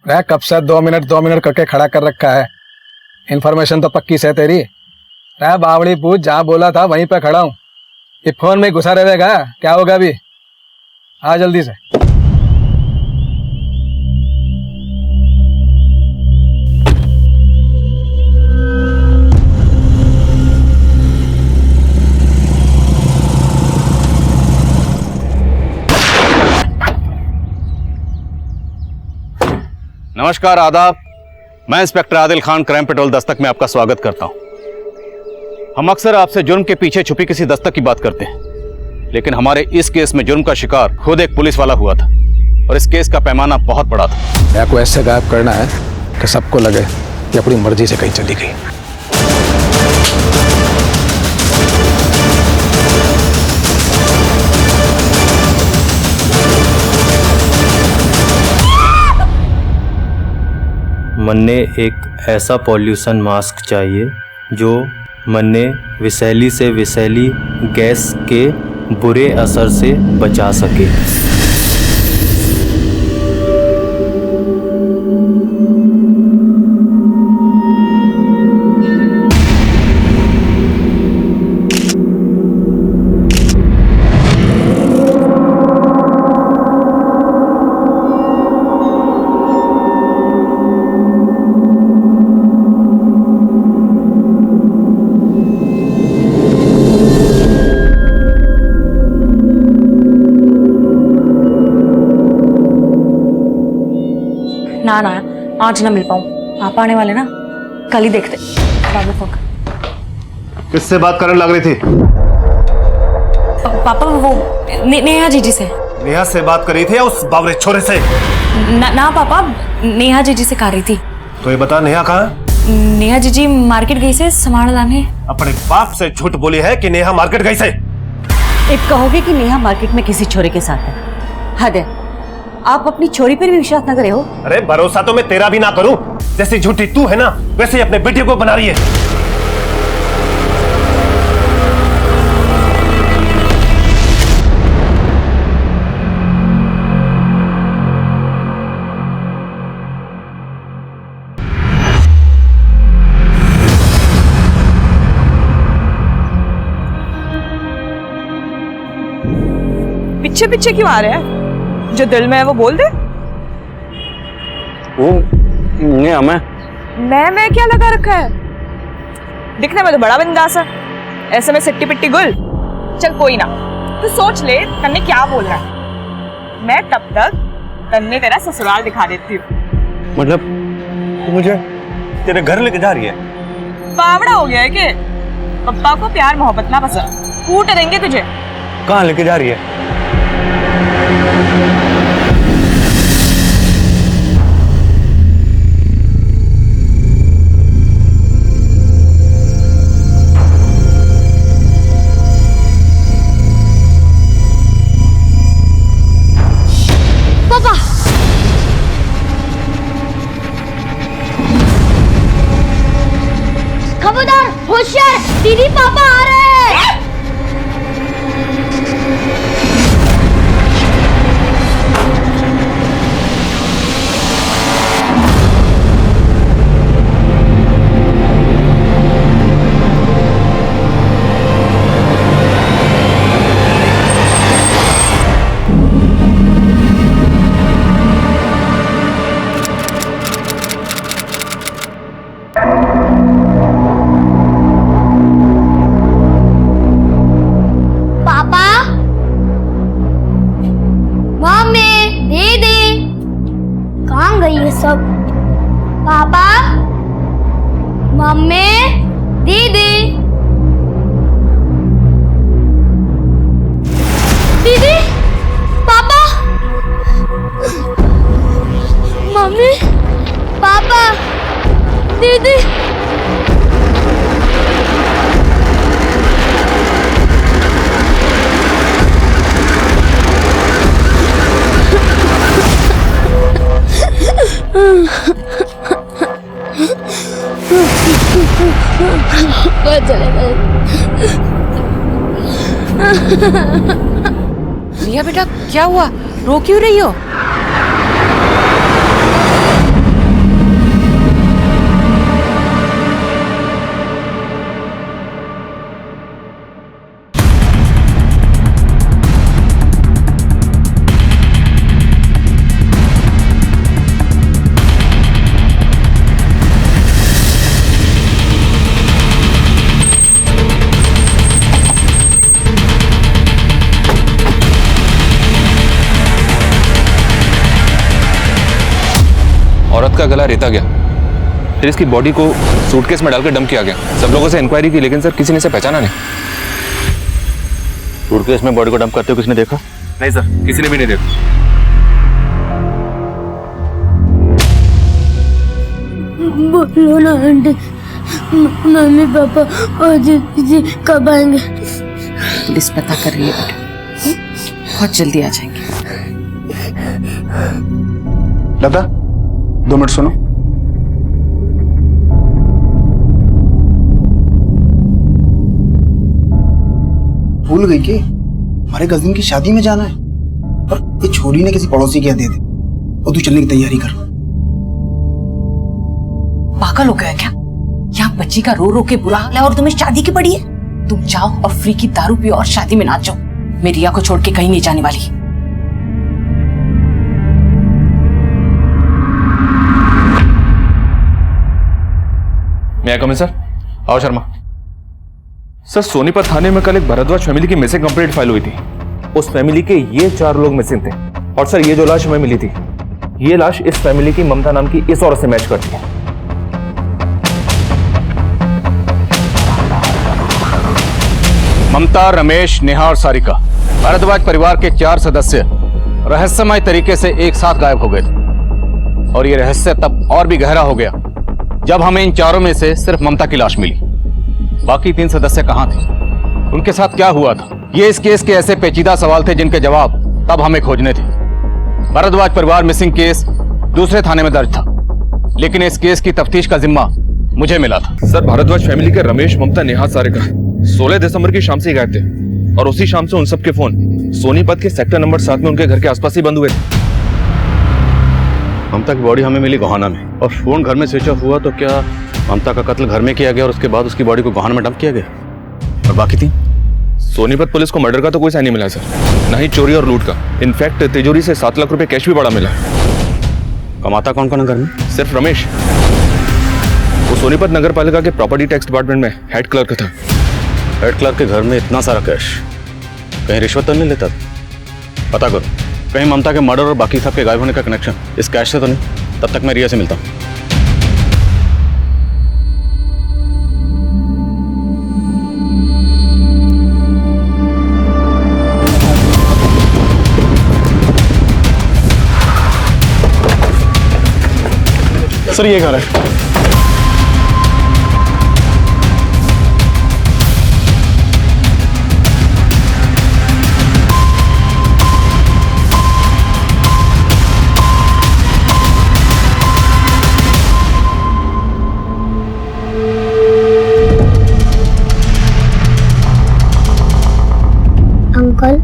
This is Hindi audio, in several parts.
रह कब से 2 मिनट करके खड़ा कर रखा है। इन्फॉर्मेशन तो पक्की से तेरी। रह बावड़ी पूछ, जहाँ बोला था वहीं पे खड़ा हूँ। ये फोन में घुसा रहेगा, क्या होगा अभी? आ जल्दी से। नमस्कार, आदाब। मैं inspector Adil Khan, crime petrol Dastak में आपका स्वागत करता हूं। हम अक्सर आपसे जुर्म के पीछे छुपी किसी दस्तक की बात करते हैं, लेकिन हमारे इस केस में जुर्म का शिकार खुद एक पुलिस वाला हुआ था और इस केस का पैमाना बहुत बड़ा था। या को ऐसे गायब करना है कि सबको लगे कि अपनी मर्जी से कहीं चली गई। मन्ने एक ऐसा पॉल्यूशन मास्क चाहिए जो मन्ने विषैली से विषैली गैस के बुरे असर से बचा सके। ना आज ना मिल पाऊं। पापा आने वाले ना, कल ही देखते। बाबू फोन। किससे बात करने लग रही थी? पापा वो नेहा जीजी से। नेहा से बात कर रही थी या उस बावरे छोरे से? ना पापा, नेहा जीजी से कर रही थी। तो ये बता, नेहा कहाँ है? नेहा जीजी मार्केट गई से सामान लाने। अपने बाप से झूठ बोली है कि नेहा मार्केट गई से। एक कहोगे कि नेहा मार्केट में किसी छोरे के साथ है। हद है, आप अपनी छोरी पर भी विश्वास न करे हो। अरे भरोसा तो मैं तेरा भी ना करूं। जैसी झूठी तू है ना, वैसे ही अपने बेटे को बना रही है। पीछे पीछे क्यों आ रहे हैं? जो दिल में है वो बोल दे। वो नहीं, मैं क्या लगा रखा है? दिखने में तो बड़ा बिंदास है, ऐसे में सिट्टी पिट्टी गुल। चल कोई ना, तू सोच ले तन्ने क्या बोल रहा है। मैं तब तक तन्ने तेरा ससुराल दिखा देती हूँ। मतलब तू मुझे तेरे घर लेके जा रही है? बावड़ा हो गया है कि पप्पा को प्यार मोहब्बत ना पसंद, कूट देंगे तुझे। कहाँ लेके जा रही है? खबरदार, होशियार, दीदी पापा आ रहे हैं। सब पापा, मम्मी, दीदी, दीदी, पापा, मम्मी, पापा, दीदी। रिया बेटा, क्या हुआ? रो क्यों रही हो? औरत का गला रेता गया, फिर इसकी बॉडी को सूटकेस में डालकर डंप किया गया। सब लोगों से इंक्वायरी की, लेकिन सर किसी ने इसे पहचाना नहीं। सूटकेस में बॉडी को डंप करते हुए किसने देखा? नहीं सर, किसी ने भी नहीं देखा। बोलो ना आंटी, मम्मी पापा और दीदी कब आएंगे? पुलिस पता कर रही है बेटा, बहुत जल्दी आ जाएंगे। लता 2 मिनट सुनो। भूल गई कि हमारे कजिन की शादी में जाना है और ये छोरी ने किसी पड़ोसी के यहाँ दे दी और तू चलने की तैयारी कर। पागल हो गया क्या? यहाँ बच्ची का रो रो के बुरा हाल है और तुम्हें शादी की पड़ी है। तुम जाओ और फ्री की दारू पियो और शादी में नाचो। मैं रिया को छोड़ के कहीं नहीं जाने वाली। मैं कम सर। आओ शर्मा। सर, सोनीपत थाने में कल एक भारद्वाज फैमिली की मिसिंग कंप्लेंट फाइल हुई थी। उस फैमिली के ये 4 लोग मिसिंग थे। और सर, ये जो लाश हमें मिली थी, ये लाश इस फैमिली की ममता नाम की इस औरत से मैच करती है। ममता, रमेश, नेहा और सारिका, भारद्वाज परिवार के 4 सदस्य रहस्यमय तरीके से एक साथ गायब हो गए थे। और ये रहस्य तब और भी गहरा हो गया जब हमें इन 4 में से सिर्फ ममता की लाश मिली। बाकी 3 सदस्य कहां थे, उनके साथ क्या हुआ था? ये इस केस के ऐसे पेचीदा सवाल थे जिनके जवाब तब हमें खोजने थे। भारद्वाज परिवार मिसिंग केस दूसरे थाने में दर्ज था, लेकिन इस केस की तफ्तीश का जिम्मा मुझे मिला था। सर, भारद्वाज फैमिली के रमेश, ममता, नेहा, सारिका 16 दिसंबर की शाम से ही गायब थे। और उसी शाम से उन सबके फोन सोनीपत के सेक्टर नंबर 7 में उनके घर के आसपास ही बंद हुए थे। ममता की बॉडी हमें मिली गोहाना में और फोन घर में स्विच ऑफ हुआ। तो क्या ममता का कत्ल घर में किया गया और उसके बाद उसकी बॉडी को गोहाना में डंप किया गया? और बाकी 3? सोनीपत पुलिस को मर्डर का तो कोई साइन नहीं मिला सर, ना ही चोरी और लूट का। इनफैक्ट तिजोरी से 7 लाख रुपए कैश भी बड़ा मिला। कमाता कौन कौन है घर में? सिर्फ रमेश। वो सोनीपत नगर पालिका के प्रॉपर्टी टैक्स डिपार्टमेंट में हेड क्लर्क था। हेड क्लर्क के घर में इतना सारा कैश, कहीं रिश्वत तो नहीं लेता? पता करो, कहीं ममता के मर्डर और बाकी सबके गायब होने का कनेक्शन इस कैश से तो नहीं। तब तक मैं रिया से मिलता हूँ। सर, ये घर है। अंकल,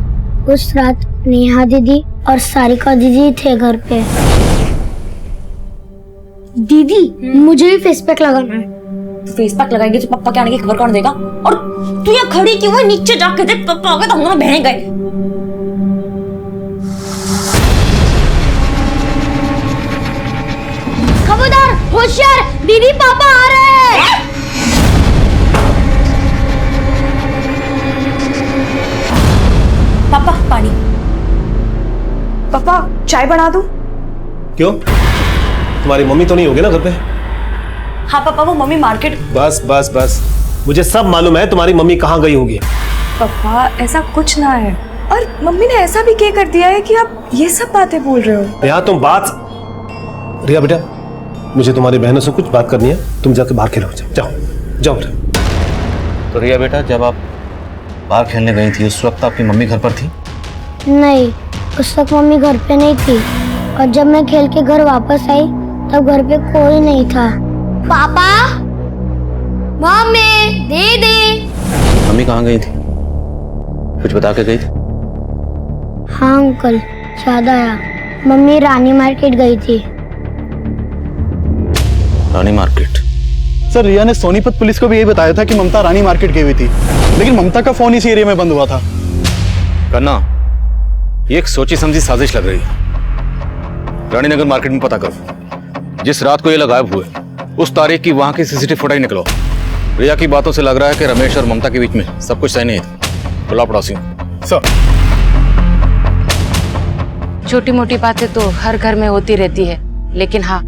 उस रात नेहा दीदी और सारिका दीदी थे घर पे। दीदी, मुझे भी फेस पैक लगाना है। फेस पैक लगाएंगे तो पापा के आने की खबर कौन देगा? और तू यहाँ खड़ी क्यों है? नीचे जाके देख, पापा आ गए तो हम दोनों बहन गए। खबरदार, होशियार, दीदी पापा आ रहे हैं। पापा, पानी। पापा, चाय बना दूं? क्यों, तुम्हारी मम्मी तो नहीं होगी ना घर पे? हाँ पापा, वो मम्मी मार्केट। बस बस बस, मुझे सब मालूम है तुम्हारी मम्मी कहाँ गई होगी। पापा, ऐसा कुछ ना है। और मम्मी ने ऐसा भी क्या कर दिया है कि आप ये सब बातें बोल रहे हो? रिया, तुम बात। रिया बेटा, मुझे तुम्हारी बहनों से कुछ बात करनी है। तुम जाके बाहर खेलो। जाओ जाओ बेटा। तो रिया बेटा, जब आप बाहर खेलने गई थी उस वक्त आपकी मम्मी घर पर थी? नहीं, उस वक्त मम्मी घर पे नहीं थी। और जब मैं खेल के घर वापस आई तब घर पे कोई नहीं था। पापा, मम्मी, दीदी। मम्मी कहाँ गई थी? कुछ बता के गई थी? हाँ अंकल, याद आया। मम्मी रानी मार्केट गई थी। रानी मार्केट? सर, रिया ने सोनीपत पुलिस को भी यही बताया था कि ममता रानी मार्केट गई हुई थी, लेकिन ममता का फोन इसी एरिया में बंद हुआ था। कन्ना, ये एक सोची समझी साजिश लग रही है। रानीनगर मार्केट में पता करो, जिस रात को ये लोग गायब हुए उस तारीख की वहां की सीसीटीवी फुटेज निकलो। रिया की बातों से लग रहा है कि रमेश और ममता के बीच में सब कुछ सही नहीं था। बुला पड़ोसियों। सर, छोटी मोटी बातें तो हर घर में होती रहती है, लेकिन हाँ,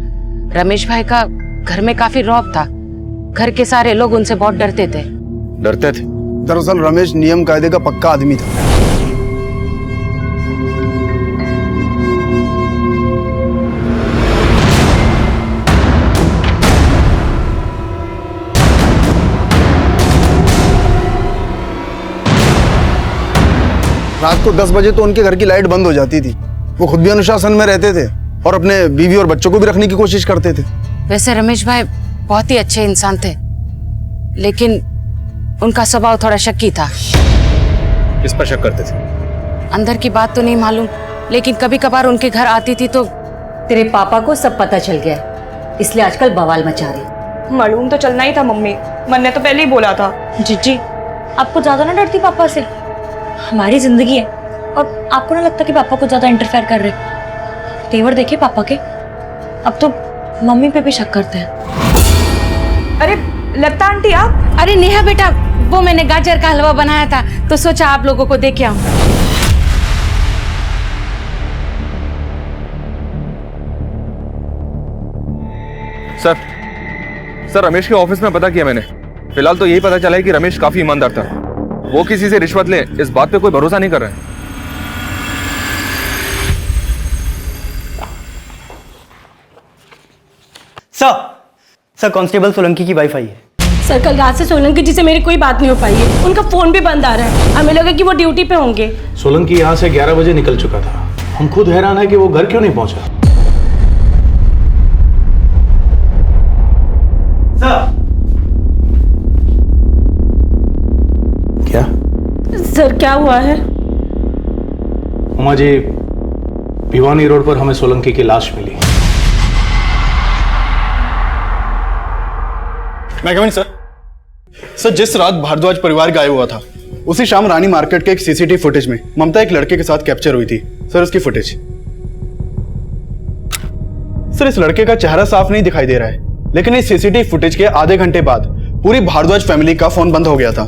रमेश भाई का घर में काफी रौब था। घर के सारे लोग उनसे बहुत डरते थे। डरते थे? दरअसल रमेश नियम कायदे का पक्का आदमी था। रात को 10 बजे तो उनके घर की लाइट बंद हो जाती थी। वो खुद भी अनुशासन में रहते थे और अपने बीवी और बच्चों को भी रखने की कोशिश करते थे। वैसे रमेश भाई बहुत ही अच्छे इंसान थे, लेकिन उनका स्वभाव थोड़ा शक्की था। किस पर शक करते थे? अंदर की बात तो नहीं मालूम, लेकिन कभी कभार उनके घर आती थी तो। तेरे पापा को सब पता चल गया, इसलिए आजकल बवाल मचा रही। मालूम तो चलना ही था मम्मी, मन ने तो पहले ही बोला था। जीजी, आपको ज्यादा ना डरती पापा से? हमारी जिंदगी है और आपको ना लगता कि पापा को ज्यादा इंटरफेयर कर रहे? तेवर देखे पापा के, अब तो मम्मी पे भी शक करते हैं। अरे लता आंटी आप? अरे नेहा बेटा, वो मैंने गाजर का हलवा बनाया था तो सोचा आप लोगों को दे के आऊं। सर रमेश के ऑफिस में पता किया मैंने। फिलहाल तो यही पता चला है कि रमेश काफी ईमानदार था। वो किसी से रिश्वत ले इस बात पे कोई भरोसा नहीं कर रहा है। सर कांस्टेबल सोलंकी की वाइफ आई है। सर कल रात से सोलंकी जी से मेरी कोई बात नहीं हो पाई है। उनका फोन भी बंद आ रहा है। हमें लगा कि वो ड्यूटी पे होंगे। सोलंकी यहाँ से 11 बजे निकल चुका था। हम खुद हैरान है कि वो घर क्यों नहीं पहुंचा। क्या सर क्या हुआ है? उमा जी, भिवानी रोड पर हमें सोलंकी की लाश मिली। मैं कमिंग सर? सर जिस रात भारद्वाज परिवार गायब हुआ था, उसी शाम रानी मार्केट के एक सीसीटीवी फुटेज में ममता एक लड़के के साथ कैप्चर हुई थी। सर उसकी फुटेज। सर इस लड़के का चेहरा साफ नहीं दिखाई दे रहा है, लेकिन इस सीसीटीवी फुटेज के आधे घंटे बाद पूरी भारद्वाज फैमिली का फोन बंद हो गया था।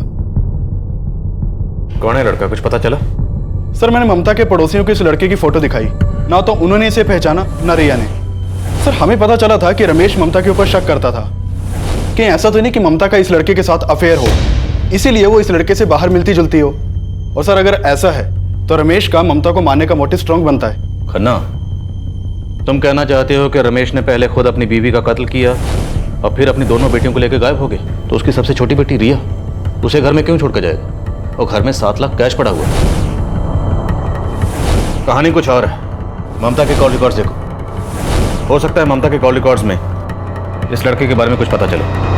कौन है लड़का, कुछ पता चला? सर मैंने ममता के पड़ोसियों को इस लड़के की फोटो दिखाई, ना तो उन्होंने इसे पहचाना ना रिया ने। सर हमें पता चला था कि रमेश ममता के ऊपर शक करता था। कहीं ऐसा तो नहीं कि ममता का इस लड़के के साथ अफेयर हो, इसीलिए वो इस लड़के से बाहर मिलती जुलती हो। और सर अगर ऐसा है तो रमेश का ममता को मारने का मोटिव स्ट्रांग बनता है। खन्ना, तुम कहना चाहते हो कि रमेश ने पहले खुद अपनी बीवी का कत्ल किया और फिर अपनी दोनों बेटियों को लेकर गायब हो गए, तो उसकी सबसे छोटी बेटी रिया उसे घर में क्यों छोड़ कर जाएगा? और घर में 7 लाख कैश पड़ा हुआ है। कहानी कुछ और है। ममता के कॉल रिकॉर्ड्स देखो, हो सकता है ममता के कॉल रिकॉर्ड्स में इस लड़के के बारे में कुछ पता चले।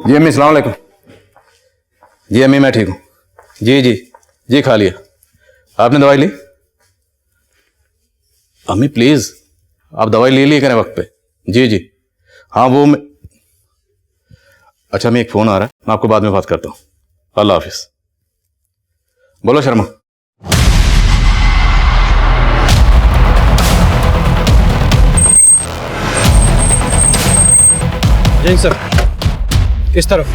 जी अम्मी, सलाम अलैकुम। जी अम्मी, मैं ठीक हूँ। जी जी जी, खा लिया। आपने दवाई ली? अम्मी प्लीज, आप दवाई ले लिए करें वक्त पे। जी जी हाँ, वो मैं। अच्छा, मैं एक फोन आ रहा है, मैं आपको बाद में बात करता हूँ। अल्लाह हाफिज। बोलो शर्मा। जी सर, इस तरफ।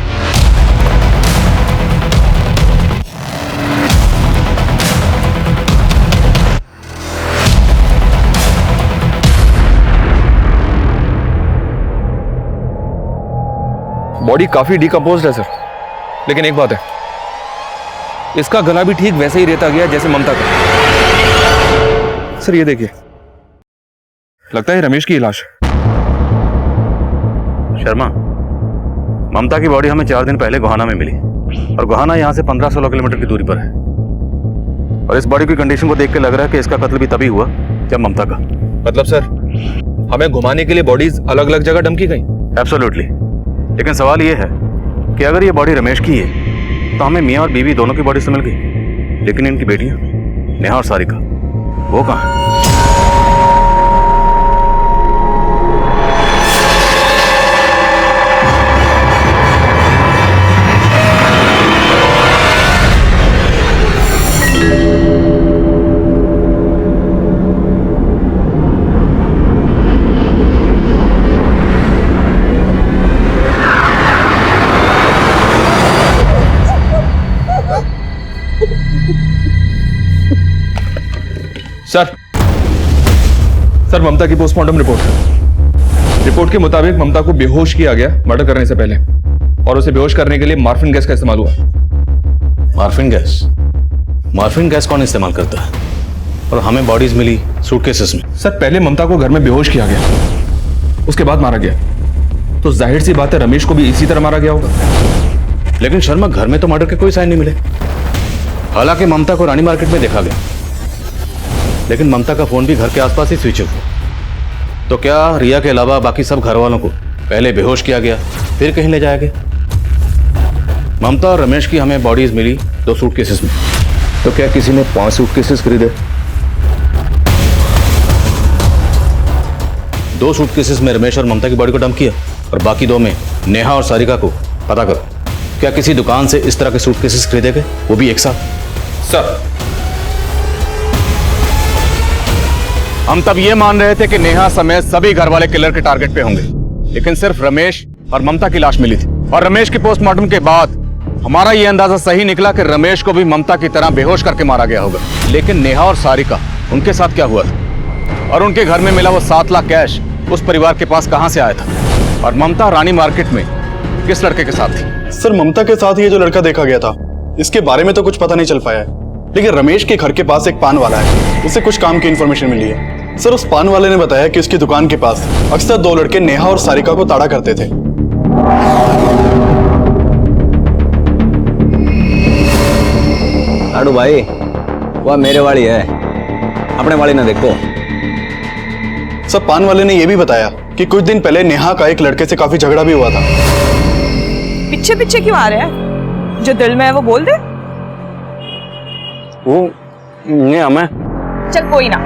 बॉडी काफी डिकम्पोज्ड है सर, लेकिन एक बात है, इसका गला भी ठीक वैसे ही रहता गया जैसे ममता का। सर ये देखिए, लगता है रमेश की लाश है। शर्मा, ममता की बॉडी हमें 4 दिन पहले गोहाना में मिली और गोहाना यहाँ से 15-16 किलोमीटर की दूरी पर है। और इस बॉडी की कंडीशन को देख के लग रहा है कि इसका कत्ल भी तभी हुआ जब ममता का। मतलब सर, हमें घुमाने के लिए बॉडीज अलग अलग जगह डंप की गई? एब्सोल्युटली। लेकिन सवाल यह है कि अगर ये बॉडी रमेश की है तो हमें मियाँ और बीवी दोनों की बॉडी से मिल गई, लेकिन इनकी बेटियां नेहा और सारिका वो कहाँ हैं? सर ममता की पोस्टमार्टम रिपोर्ट के मुताबिक ममता को बेहोश किया गया मर्डर करने से पहले, और उसे बेहोश करने के लिए मार्फिन गैस का इस्तेमाल हुआ। मार्फिन गैस कौन इस्तेमाल करता है? और हमें बॉडीज मिली सूटकेसेस में। सर पहले ममता को घर में बेहोश किया गया, उसके बाद मारा गया, तो जाहिर सी बात है रमेश को भी इसी तरह मारा गया होगा। लेकिन शर्मा, घर में तो मर्डर के कोई साइन नहीं मिले। हालांकि ममता को रानी मार्केट में देखा गया, लेकिन ममता का फोन भी घर के आसपास ही स्विच ऑफ हुआ। तो क्या रिया के अलावा बाकी सब घर वालों को पहले बेहोश किया गया, फिर कहीं ले जाया गया? ममता और रमेश की हमें बॉडीज मिली 2 सूटकेसेस में, तो क्या किसी ने 5 सूटकेसेस खरीदे? 2 सूटकेसेस में रमेश और ममता की बॉडी को डंप किया, और बाकी 2 में नेहा और सारिका को। पता करो, क्या किसी दुकान से इस तरह के सूटकेसेस खरीदे गए, वो भी एक साथ? सर हम तब ये मान रहे थे कि नेहा समेत सभी घर वाले किलर के टारगेट पे होंगे, लेकिन सिर्फ रमेश और ममता की लाश मिली थी। और रमेश के पोस्टमार्टम के बाद हमारा ये अंदाजा सही निकला कि रमेश को भी ममता की तरह बेहोश करके मारा गया होगा। लेकिन नेहा और सारिका, उनके साथ क्या हुआ था? और उनके घर में मिला वो 7 लाख कैश उस परिवार के पास कहां से आया था? और ममता रानी मार्केट में किस लड़के के साथ थी? सर ममता के साथ ये जो लड़का देखा गया था, इसके बारे में तो कुछ पता नहीं चल पाया है, लेकिन रमेश के घर के पास एक पान वाला है, उसे कुछ काम की इंफॉर्मेशन मिली है। सर उस पान वाले ने बताया कि उसकी दुकान के पास अक्सर 2 लड़के नेहा और सारिका को ताड़ा करते थे। लाडू भाई, वह मेरे वाली है, अपने वाली ना देखो। सर पान वाले ने यह भी बताया कि कुछ दिन पहले नेहा का एक लड़के से काफी झगड़ा भी हुआ था। पीछे पीछे क्यों आ रहे हैं? जो दिल में है वो बोल दे। वो नेहा मैं। चल कोई ना,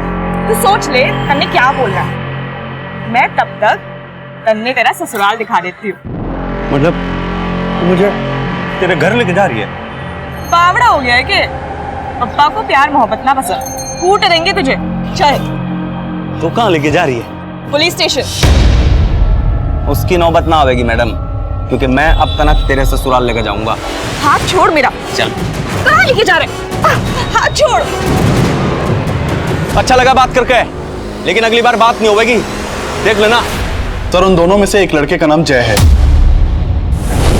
तू सोच ले तन्ने क्या बोल रहा है। मैं तब तक तन्ने तेरा ससुराल दिखा देती हूँ। मतलब मुझे तेरे घर लेके जा रही है? बावड़ा हो गया है कि पप्पा को प्यार मोहब्बत ना पसंद, कूट देंगे तुझे। चल। तो कहाँ लेके जा रही है? Police station. उसकी नौबत ना आवेगी मैडम, क्योंकि मैं अब तक तेरे ससुराल लेके जाऊंगा। हाथ छोड़ मेरा। चल। कहाँ लेके जा रहे? हाथ छोड़। अच्छा लगा बात करके, लेकिन अगली बार बात नहीं होगी, देख लेना। सर उन दोनों में से एक लड़के का नाम जय है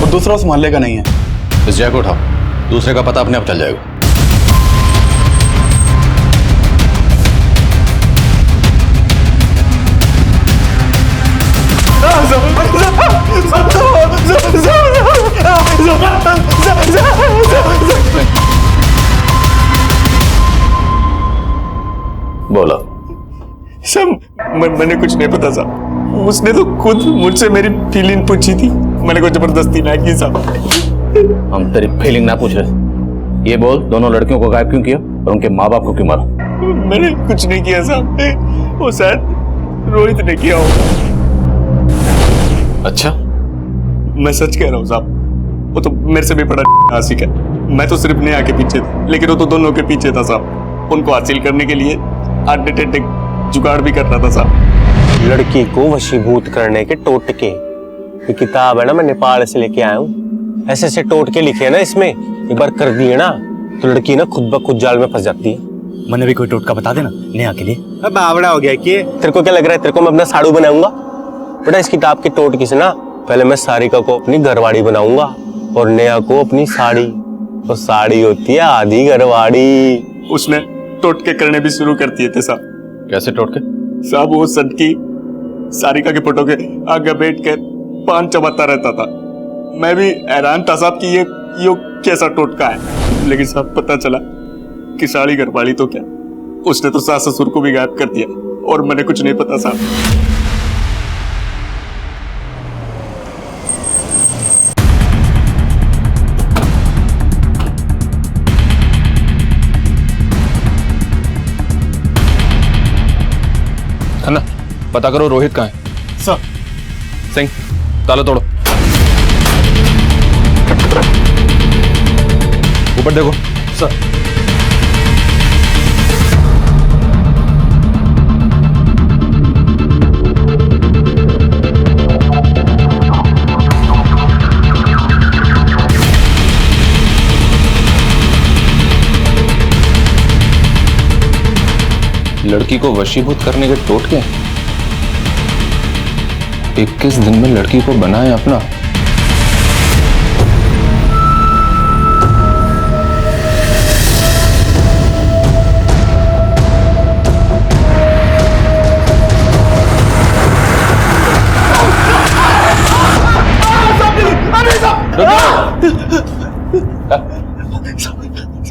और दूसरा उस मोहल्ले का नहीं है। इस जय को उठाओ, दूसरे का पता अपने आप चल जाएगा। बोला। सर मैंने कुछ नहीं पता साहब, उसने तो खुद मुझसे मेरी फीलिंग पूछी थी, मैंने कोई जबरदस्ती ना की साहब। हम तेरी फीलिंग ना पूछ रहे, ये बोल, दोनों लड़कियों को गायब क्यों किया और उनके माँ बाप को क्यों मारा? मैंने कुछ नहीं किया साहब, वो शायद रोहित ने किया होगा। अच्छा? मैं सच कह रहा हूँ साहब, वो तो मेरे से भी बड़ा आशिक है। मैं तो सिर्फ नेहा के पीछे था, लेकिन वो तो दोनों के पीछे था साहब। उनको हासिल करने के लिए एक जुगाड़ भी कर रहा था साहब। लड़की को वशीभूत करने के टोटके, ये किताब है ना, मैं नेपाल से लेके आया हूँ। ऐसे ऐसे टोटके लिखे हैं ना इसमें, एक बार कर दिए ना तो लड़की ना खुद ब खुद जाल में फंस जाती है। मैंने भी कोई टोटका बता देना नेहा के लिए। अब बावड़ा हो गया कि तेरे को क्या लग रहा है तेरे को मैं अपना साड़ू बनाऊंगा? बेटा इस किताब के टोटके से ना पहले मैं सारिका को अपनी घरवाड़ी बनाऊंगा और नेहा को अपनी साड़ी। तो साड़ी होती है आधी घरवाड़ी। उसने टोटके करने भी शुरू कर दिए थे साहब। कैसे टोटके? साहब वो सटकी सारिका के फोटो के आगे बैठ कर पान चबाता रहता था। मैं भी हैरान था साहब कि ये कैसा टोटका है, लेकिन साहब पता चला कि साड़ी घरवाली तो क्या, उसने तो सास ससुर को भी गायब कर दिया और मैंने कुछ नहीं पता साहब। खन्ना, पता करो रोहित कहाँ है। सर। सिंह, ताला तोड़ो। ऊपर देखो। सर। लड़की लड़की को वशीभूत करने के टोटके? 21 दिन में लड़की को बनाए अपना।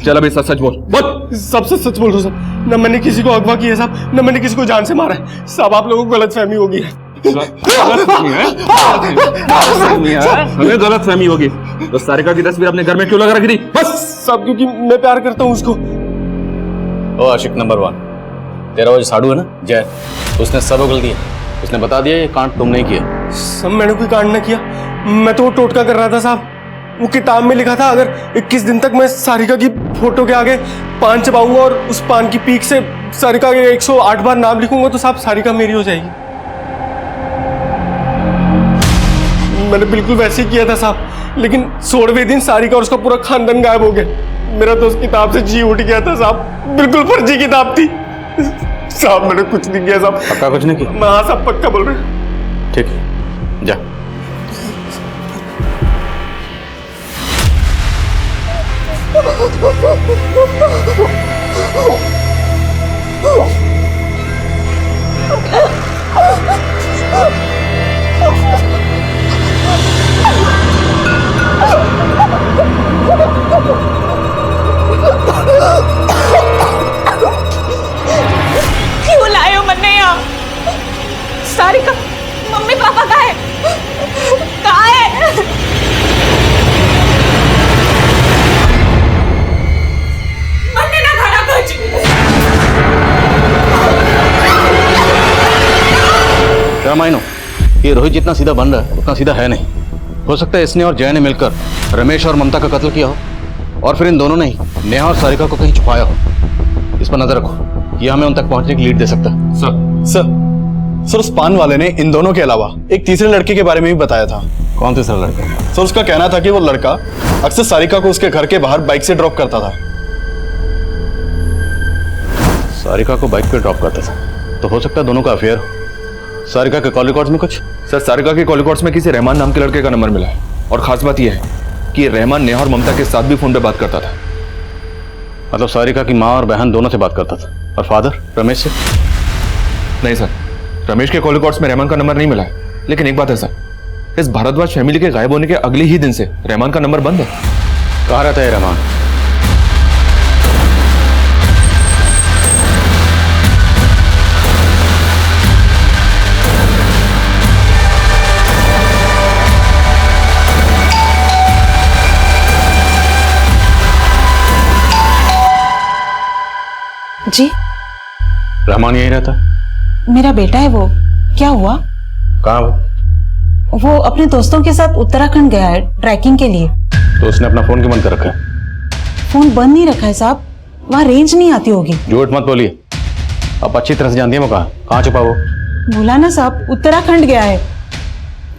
चल अभी सच सच बोल। सब सच बोल रहा हूँ साहब। न मैंने किसी को अगवा किया साहब, न मैंने किसी को जान से मारा है साहब। आप लोगों को गलतफहमी होगी है। हमें गलतफहमी होगी तो सारिका की तस्वीर अपने घर में क्यों लगा रखी थी? बस सब क्योंकि मैं प्यार करता हूँ उसको। ओ आशिक नंबर 1, तेरा वो जो साड़ू है ना जय, उसने सब उगल दिया। उसने बता दिया ये कांड तुम नहीं किया। सब मैंने कोई कांड न किया, मैं तो वो टोटका कर रहा था साहब। वो किताब में लिखा था अगर 21 दिन तक मैं सारिका की फोटो के आगे पान चबाऊंगा और उस पान की पीक से सारिका के 108 बार नाम लिखूंगा तो साहब सारिका मेरी हो जाएगी। मैंने बिल्कुल वैसे ही किया था साहब, लेकिन 16वें दिन सारिका और उसका पूरा खानदान गायब हो गया। मेरा तो उस किताब से जी उठ गया था साहब, बिल्कुल फर्जी किताब थी साहब। मैंने कुछ नहीं किया साहब। पक्का कुछ नहीं किया? हाँ साहब पक्का बोल रहे। ठीक है जा। क्यों लाए हो मन्ने यहाँ? सारिका मम्मी पापा कहाँ है? कहाँ है? मन्ने ना खाना कुछ। क्या मायनो, ये रोहित जितना सीधा बन रहा है उतना सीधा है नहीं। हो सकता है इसने और जय ने मिलकर रमेश और ममता का कत्ल किया हो, और फिर इन दोनों ने ही नेहा और सारिका को कहीं छुपाया हो। इस पर नजर रखो, ये हमें उन तक पहुंचने की लीड दे सकता है। सर उस पान वाले ने इन दोनों के अलावा एक तीसरे लड़के के बारे में भी बताया था। कौन तीसरा लड़का? सर उसका कहना था कि वो लड़का अक्सर सारिका को उसके घर के बाहर बाइक से ड्रॉप करता था। सारिका को बाइक पे ड्रॉप करता था तो हो सकता है दोनों का अफेयर हो। सारिका के कॉल रिकॉर्ड्स में कुछ? सर सारिका के कॉल रिकॉर्ड्स में किसी रहमान नाम के लड़के का नंबर मिला है, और खास बात यह है कि रहमान नेहा और ममता के साथ भी फोन पे बात करता था। मतलब सारिका की माँ और बहन दोनों से बात करता था। और फादर रमेश से? नहीं सर, रमेश के कॉल रिकॉर्ड्स में रहमान का नंबर नहीं मिला है। लेकिन एक बात है सर, इस भारद्वाज फैमिली के गायब होने के अगले ही दिन से रहमान का नंबर बंद है। कहाँ रहता है रहमान? जी रहमान यहीं रहता? मेरा बेटा है वो। क्या हुआ? कहाँ वो अपने दोस्तों के साथ उत्तराखंड गया है ट्रैकिंग के लिए। तो उसने अपना फोन क्यों बंद कर रखा है? फोन बंद नहीं रखा है साहब, वहाँ रेंज नहीं आती होगी। झूठ मत बोलिए, आप अच्छी तरह से जानती है वो कहाँ छुपा वो। बोला ना साहब, उत्तराखंड गया है।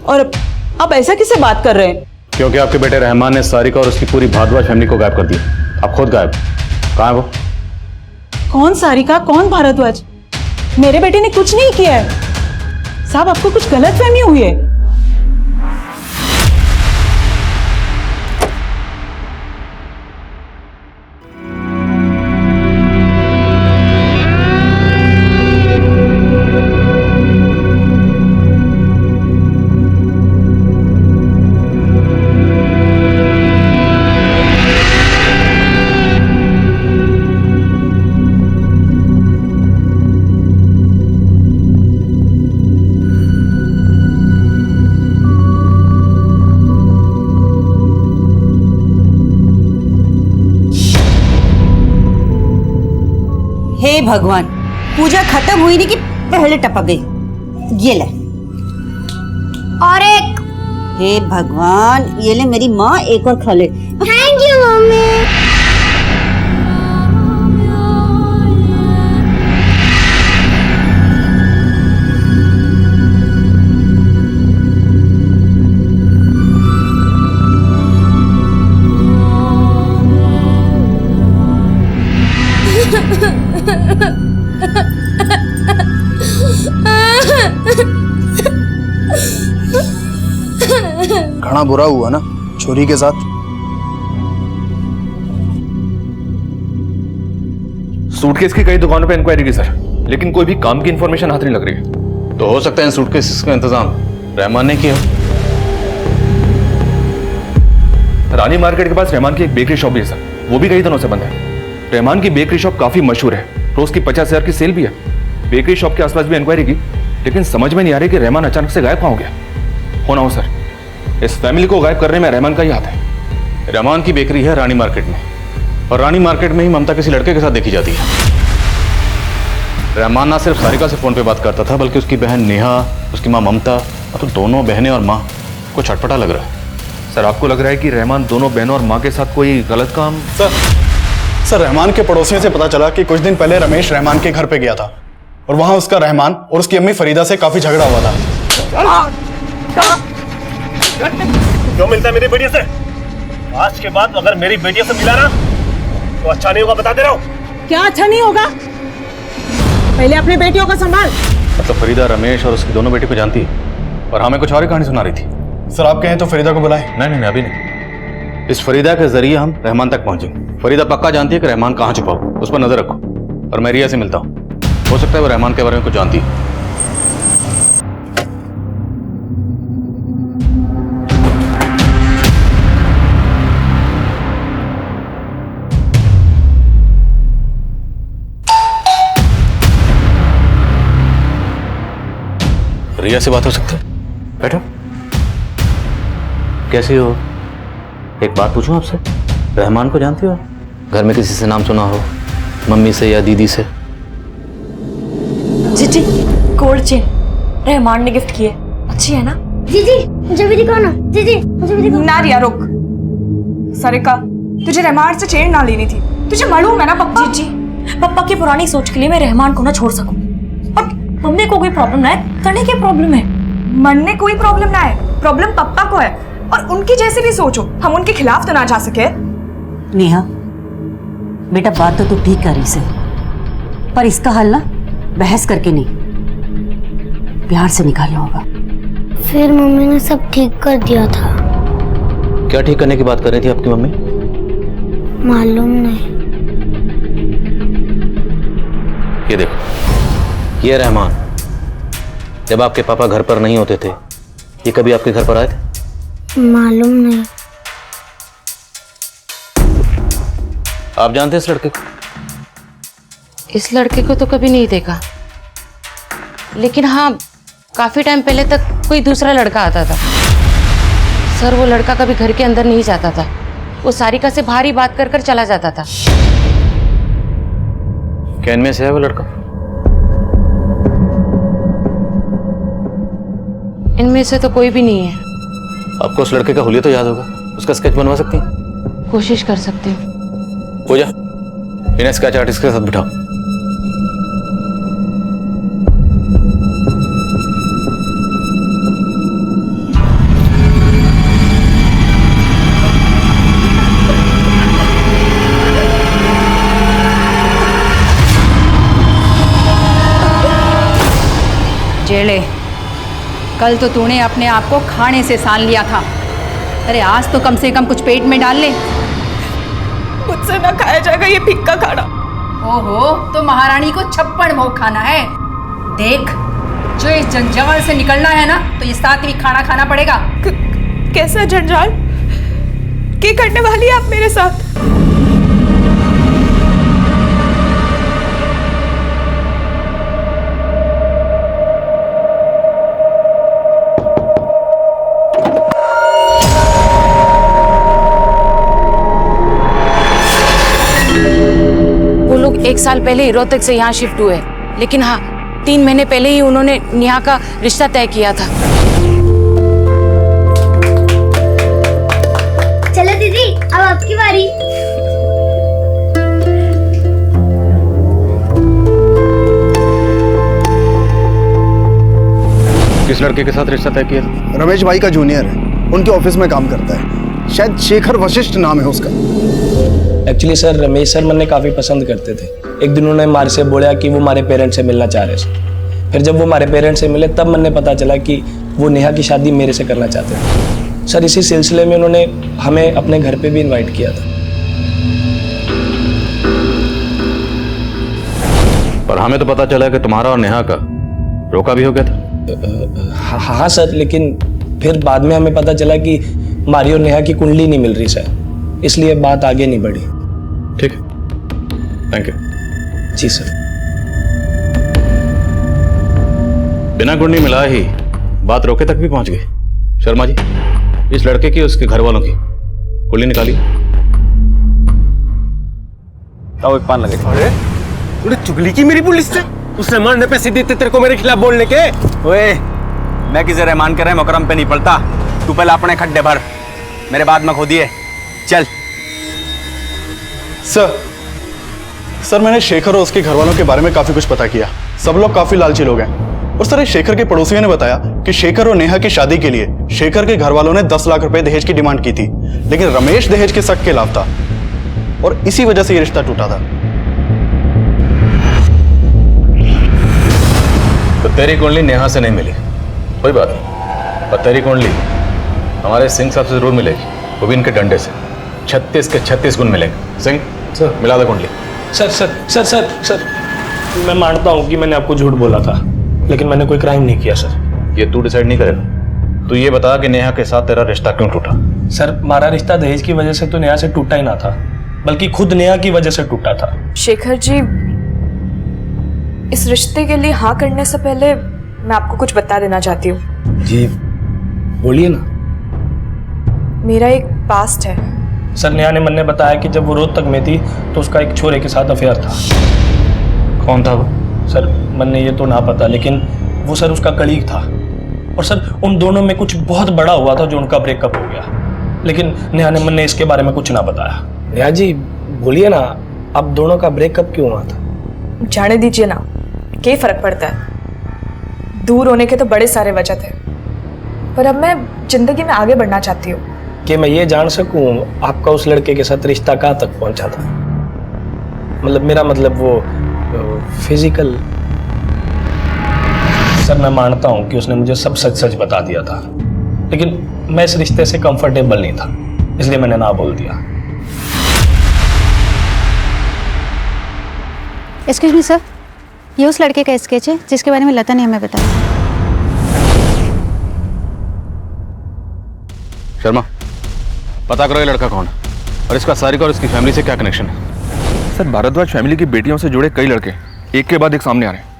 और आप ऐसा किससे बात कर रहे हैं? क्योंकि आपके बेटे रहमान ने सारिका और उसकी पूरी भारद्वाज फैमिली को गायब कर दिया। आप खुद गायब। कहाँ है वो? कौन सारिका, कौन भारद्वाज? मेरे बेटे ने कुछ नहीं किया है साहब, आपको कुछ गलतफहमी हुई है। हे भगवान, पूजा खत्म हुई नहीं कि पहले टपक गई। ये ले और एक। हे भगवान, ये ले मेरी माँ, एक और खा ले। Thank you mummy. घना बुरा हुआ ना छोरी के साथ। सूटकेस की कई दुकानों पे इंक्वायरी की सर, लेकिन कोई भी काम की इंफॉर्मेशन हाथ नहीं लग रही है। तो हो सकता है इन सूटकेसेस का इंतजाम रहमान ने किया। रानी मार्केट के पास रहमान की एक बेकरी शॉप भी है सर, वो भी कई दिनों से बंद है। रहमान की बेकरी शॉप काफी मशहूर है, रोज की 50,000 की सेल भी है। बेकरी शॉप के आसपास भी इंक्वायरी की, लेकिन समझ में नहीं आ रही कि रहमान अचानक से गायब कहाँ हो गया। हो ना हो सर, इस फैमिली को गायब करने में रहमान का ही हाथ है। रहमान की बेकरी है रानी मार्केट में, और रानी मार्केट में ही ममता किसी लड़के के साथ देखी जाती है। रहमान ना सिर्फ सारिका से फोन पे बात करता था, बल्कि उसकी बहन नेहा, उसकी माँ ममता, और तो दोनों बहनें और माँ को छटपटा लग रहा है। सर आपको लग रहा है कि रहमान दोनों बहनों और माँ के साथ कोई गलत काम? सर रहमान के पड़ोसियों से पता चला कि कुछ दिन पहले रमेश रहमान के घर पे गया था और वहां उसका रहमान और उसकी अम्मी फरीदा से काफी झगड़ा हुआ था। क्यों मिलता है मेरी बेटियों से? आज के बाद अगर मेरी बेटियों से मिला ना तो अच्छा नहीं होगा, बता दे रहा हूँ। क्या अच्छा नहीं होगा? पहले अपनी बेटियों का संभाल। मतलब फरीदा रमेश और उसकी दोनों बेटी को जानती है और हमें कुछ और ही कहानी सुना रही थी। सर आप कहें तो फरीदा को बुलाएं। नहीं अभी नहीं। इस फरीदा के जरिए हम रहमान तक पहुंचेंगे। फरीदा पक्का जानती है कि रहमान कहाँ छुपा हो, उस पर नजर रखो। और मैं रिया से मिलता हूँ, हो सकता है वो रहमान के बारे में कुछ जानती है। रिया से बात हो सकती है? बैठो। कैसी हो? एक बात पूछूं आपसे, रहमान को जानती हो? घर में किसी से नाम सुना हो, मम्मी से या दीदी से? जीजी गोल्ड चेन रहमान ने गिफ्ट की है, अच्छी है ना? जीजी मुझे भी दिखाओ ना। जीजी मुझे भी दिखाओ ना रिया रुक। सारिका तुझे रहमान से चेन ना लेनी थी, तुझे मालूम है ना पप्पा। जीजी पप्पा की पुरानी सोच के लिए मैं रहमान को ना छोड़ सकूं, और मम्मी को कोई प्रॉब्लम ना है, करने क्या प्रॉब्लम है? मन में कोई प्रॉब्लम ना है, प्रॉब्लम पप्पा को है। और उनकी जैसे भी सोचो, हम उनके खिलाफ तो ना जा सके। नेहा बेटा बात तो तू ठीक कर रही से, पर इसका हल ना बहस करके नहीं, प्यार से निकालना होगा। फिर मम्मी ने सब ठीक कर दिया था। क्या ठीक करने की बात कर रही थी आपकी मम्मी? मालूम नहीं। ये देखो, ये रहमान जब आपके पापा घर पर नहीं होते थे, ये कभी आपके घर पर आए थे? मालूम नहीं। आप जानते हैं इस लड़के को? इस लड़के को तो कभी नहीं देखा, लेकिन हाँ काफी टाइम पहले तक कोई दूसरा लड़का आता था। सर वो लड़का कभी घर के अंदर नहीं जाता था, वो सारिका से बाहर ही बात कर कर चला जाता था। क्या इनमें से है वो लड़का? इनमें से तो कोई भी नहीं है। आपको उस लड़के का हुलिया तो याद होगा, उसका स्केच बनवा सकती हैं? कोशिश कर सकती हूँ। पूजा इन्हें स्केच आर्टिस्ट के साथ बिठाओ। जेले कल तो तूने अपने आप को खाने से सान लिया था, अरे आज तो कम से कम कुछ पेट में डाल ले। मुझसे ना खाया जाएगा ये फिक्का खाना। ओहो तो महारानी को 56 भोग खाना है। देख जो इस जंजाल से निकलना है ना तो ये सात्विक खाना खाना पड़ेगा। कैसा जंजाल? क्या करने वाली है आप मेरे साथ? एक साल पहले ही रोहतक से यहाँ शिफ्ट हुए, लेकिन हाँ 3 महीने पहले ही उन्होंने नेहा का रिश्ता तय किया था। चलो दीदी अब आपकी बारी। किस लड़के के साथ रिश्ता तय किया था? रमेश भाई का जूनियर है, उनके ऑफिस में काम करता है, शायद शेखर वशिष्ठ नाम है उसका। एक्चुअली सर रमेश सर मैंने काफ़ी पसंद करते थे। एक दिन उन्होंने मारे से बोला कि वो हमारे पेरेंट्स से मिलना चाह रहे थे। फिर जब वो हमारे पेरेंट्स से मिले तब मैंने पता चला कि वो नेहा की शादी मेरे से करना चाहते थे। सर इसी सिलसिले में उन्होंने हमें अपने घर पे भी इनवाइट किया था। पर हमें तो पता चला कि तुम्हारा और नेहा का रोका भी हो गया था। हाँ सर, लेकिन फिर बाद में हमें पता चला कि हमारी और नेहा की कुंडली नहीं मिल रही सर, इसलिए बात आगे नहीं बढ़ी। ठीक है, थैंक यू। Ji sir. बिना कुंडली मिला ही बात रोके तक भी पहुंच गई। शर्मा जी, इस लड़के की उसके घर वालों की कुंडली निकाली। एक पान लगे। अरे तूने चुगली की मेरी पुलिस से? उसने मारने पैसे देते तेरे को मेरे खिलाफ बोलने के? ओए, मैं किसे रहमान कर रहे मुकरम पे नहीं पड़ता। तू पहले अपने खड्डे भर, मेरे बाद में खोदिए। चल। सर मैंने शेखर और उसके घर वालों के बारे में काफी कुछ पता किया। सब लोग काफी लालची लोग हैं। और सर, शेखर के पड़ोसियों ने बताया कि शेखर और नेहा की शादी के लिए शेखर के घर वालों ने 10 लाख रुपए दहेज की डिमांड की थी, लेकिन रमेश दहेज के शक के खिलाफ था और इसी वजह से ये रिश्ता टूटा था। तो तेरी कुंडली नेहा से नहीं मिली, कोई बात नहीं, पर तेरी कुंडली हमारे सिंह साहब से जरूर मिलेगी, वो भी इनके डंडे से। 36 के 36 गुण मिलेंगे। सिंह सर, मिला दे कुंडली। Sir sir sir sir sir मैं मानता हूँ कि मैंने आपको झूठ बोला था, लेकिन मैंने कोई क्राइम नहीं किया सर। ये तू डिसाइड नहीं करेगा। तू ये बता कि नेहा के साथ तेरा रिश्ता क्यों टूटा? सर, हमारा रिश्ता दहेज की वजह से तो नेहा से टूटा ही ना था, बल्कि खुद नेहा की वजह से टूटा था। शेखर जी, इस रिश्ते के लिए हाँ करने से पहले मैं आपको कुछ बता देना चाहती हूँ। जी बोलिए ना। मेरा एक पास्ट है। सर, नेहा ने मन ने बताया कि जब वो रोहतक में थी तो उसका एक छोरे के साथ अफेयर था। कौन था वो? सर, मन ने ये तो ना पता, लेकिन वो सर उसका कलीग था। और सर, उन दोनों में कुछ बहुत बड़ा हुआ था जो उनका ब्रेकअप हो गया, लेकिन नेहा ने मन ने इसके बारे में कुछ ना बताया। नेहा जी बोलिए ना, अब दोनों का ब्रेकअप क्यों हुआ था? जाने दीजिए ना, क्या फर्क पड़ता है। दूर होने के तो बड़े सारे वजह थे, पर अब मैं जिंदगी में आगे बढ़ना चाहती हूँ। कि मैं ये जान सकूं आपका उस लड़के के साथ रिश्ता कहाँ तक पहुंचा था? मतलब मेरा मतलब वो फिजिकल। सर, मैं मानता हूं कि उसने मुझे सब सच सच बता दिया था, लेकिन मैं इस रिश्ते से कंफर्टेबल नहीं था, इसलिए मैंने ना बोल दिया। एक्सक्यूज मी सर, ये उस लड़के का स्केच है जिसके बारे में लता ने हमें बताया। शर्मा, पता करो ये लड़का कौन है और इसका सारिका और इसकी फैमिली से क्या कनेक्शन है। सर, भारद्वाज फैमिली की बेटियों से जुड़े कई लड़के एक के बाद एक सामने आ रहे हैं।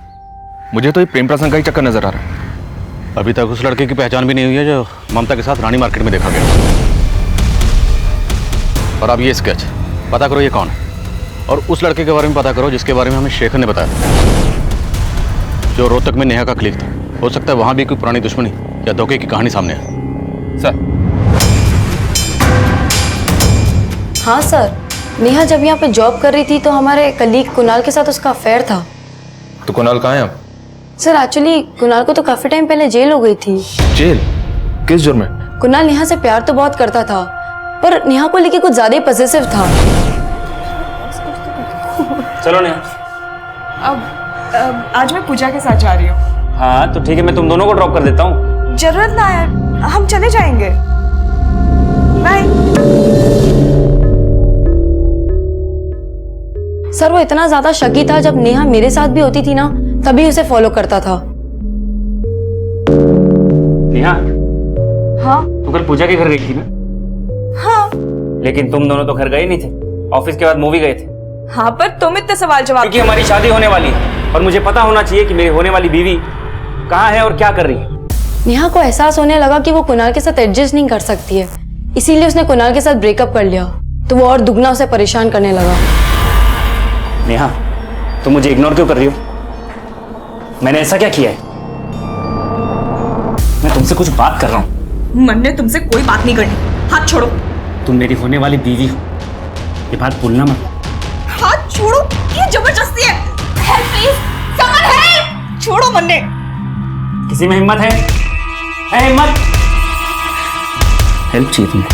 मुझे तो ये प्रेम प्रसंग का ही चक्कर नजर आ रहा है। अभी तक उस लड़के की पहचान भी नहीं हुई है जो ममता के साथ रानी मार्केट में देखा गया। और अब ये स्केच, पता करो ये कौन है और उस लड़के के बारे में पता करो जिसके बारे में हमें शेखर ने बताया, जो रोहतक में नेहा का क्लिक था। हो सकता है वहां भी कोई पुरानी दुश्मनी या धोखे की कहानी सामने है। सर। हाँ सर, नेहा जब यहाँ पे जॉब कर रही थी तो हमारे कलीग कुणाल के साथ उसका अफेयर था। तो कुणाल कहाँ है अब? सर, एक्चुअली कुणाल को तो काफी टाइम पहले जेल हो गई थी। जेल? किस जुर्म में? कुणाल नेहा से प्यार तो बहुत करता था, पर नेहा को लेके कुछ ज्यादा ही पॉसेसिव था। चलो नेहा। अब आज मैं पूजा के साथ जा रही हूँ। हाँ तो ठीक है, मैं तुम दोनों को ड्रॉप कर देता हूँ। जरूरत ना है, हम चले जाएंगे। बाय। सर, वो इतना ज्यादा शकी था, जब नेहा मेरे साथ भी होती थी ना तभी उसे फॉलो करता था। नेहा, हाँ? तू कल पूजा के घर गई थी ना? हाँ। लेकिन तुम दोनों तो घर गए नहीं थे, ऑफिस के बाद मूवी गए थे। हाँ, पर तुम इतने सवाल जवाब। क्योंकि हमारी शादी होने वाली है और मुझे पता होना चाहिए कि मेरी होने वाली बीवी कहाँ है और क्या कर रही है। नेहा को एहसास होने लगा कि वो कुणाल के साथ एडजस्ट नहीं कर सकती है, इसीलिए उसने कुणाल के साथ ब्रेकअप कर लिया, तो वो और दुगना उसे परेशान करने लगा। नेहा, तुम मुझे इग्नोर क्यों कर रही हो? मैंने ऐसा क्या किया है? मैं तुमसे कुछ बात कर रहा हूँ। मन ने तुमसे कोई बात नहीं करनी। हाथ छोड़ो। तुम मेरी होने वाली बीवी हो, ये बात भूलना मत। हाथ छोड़ो, ये जबरदस्ती है। Help please, someone help. छोड़ो मन्ने। किसी में हिम्मत है? हिम्मत? हेल्प चाहिए तुम्हें?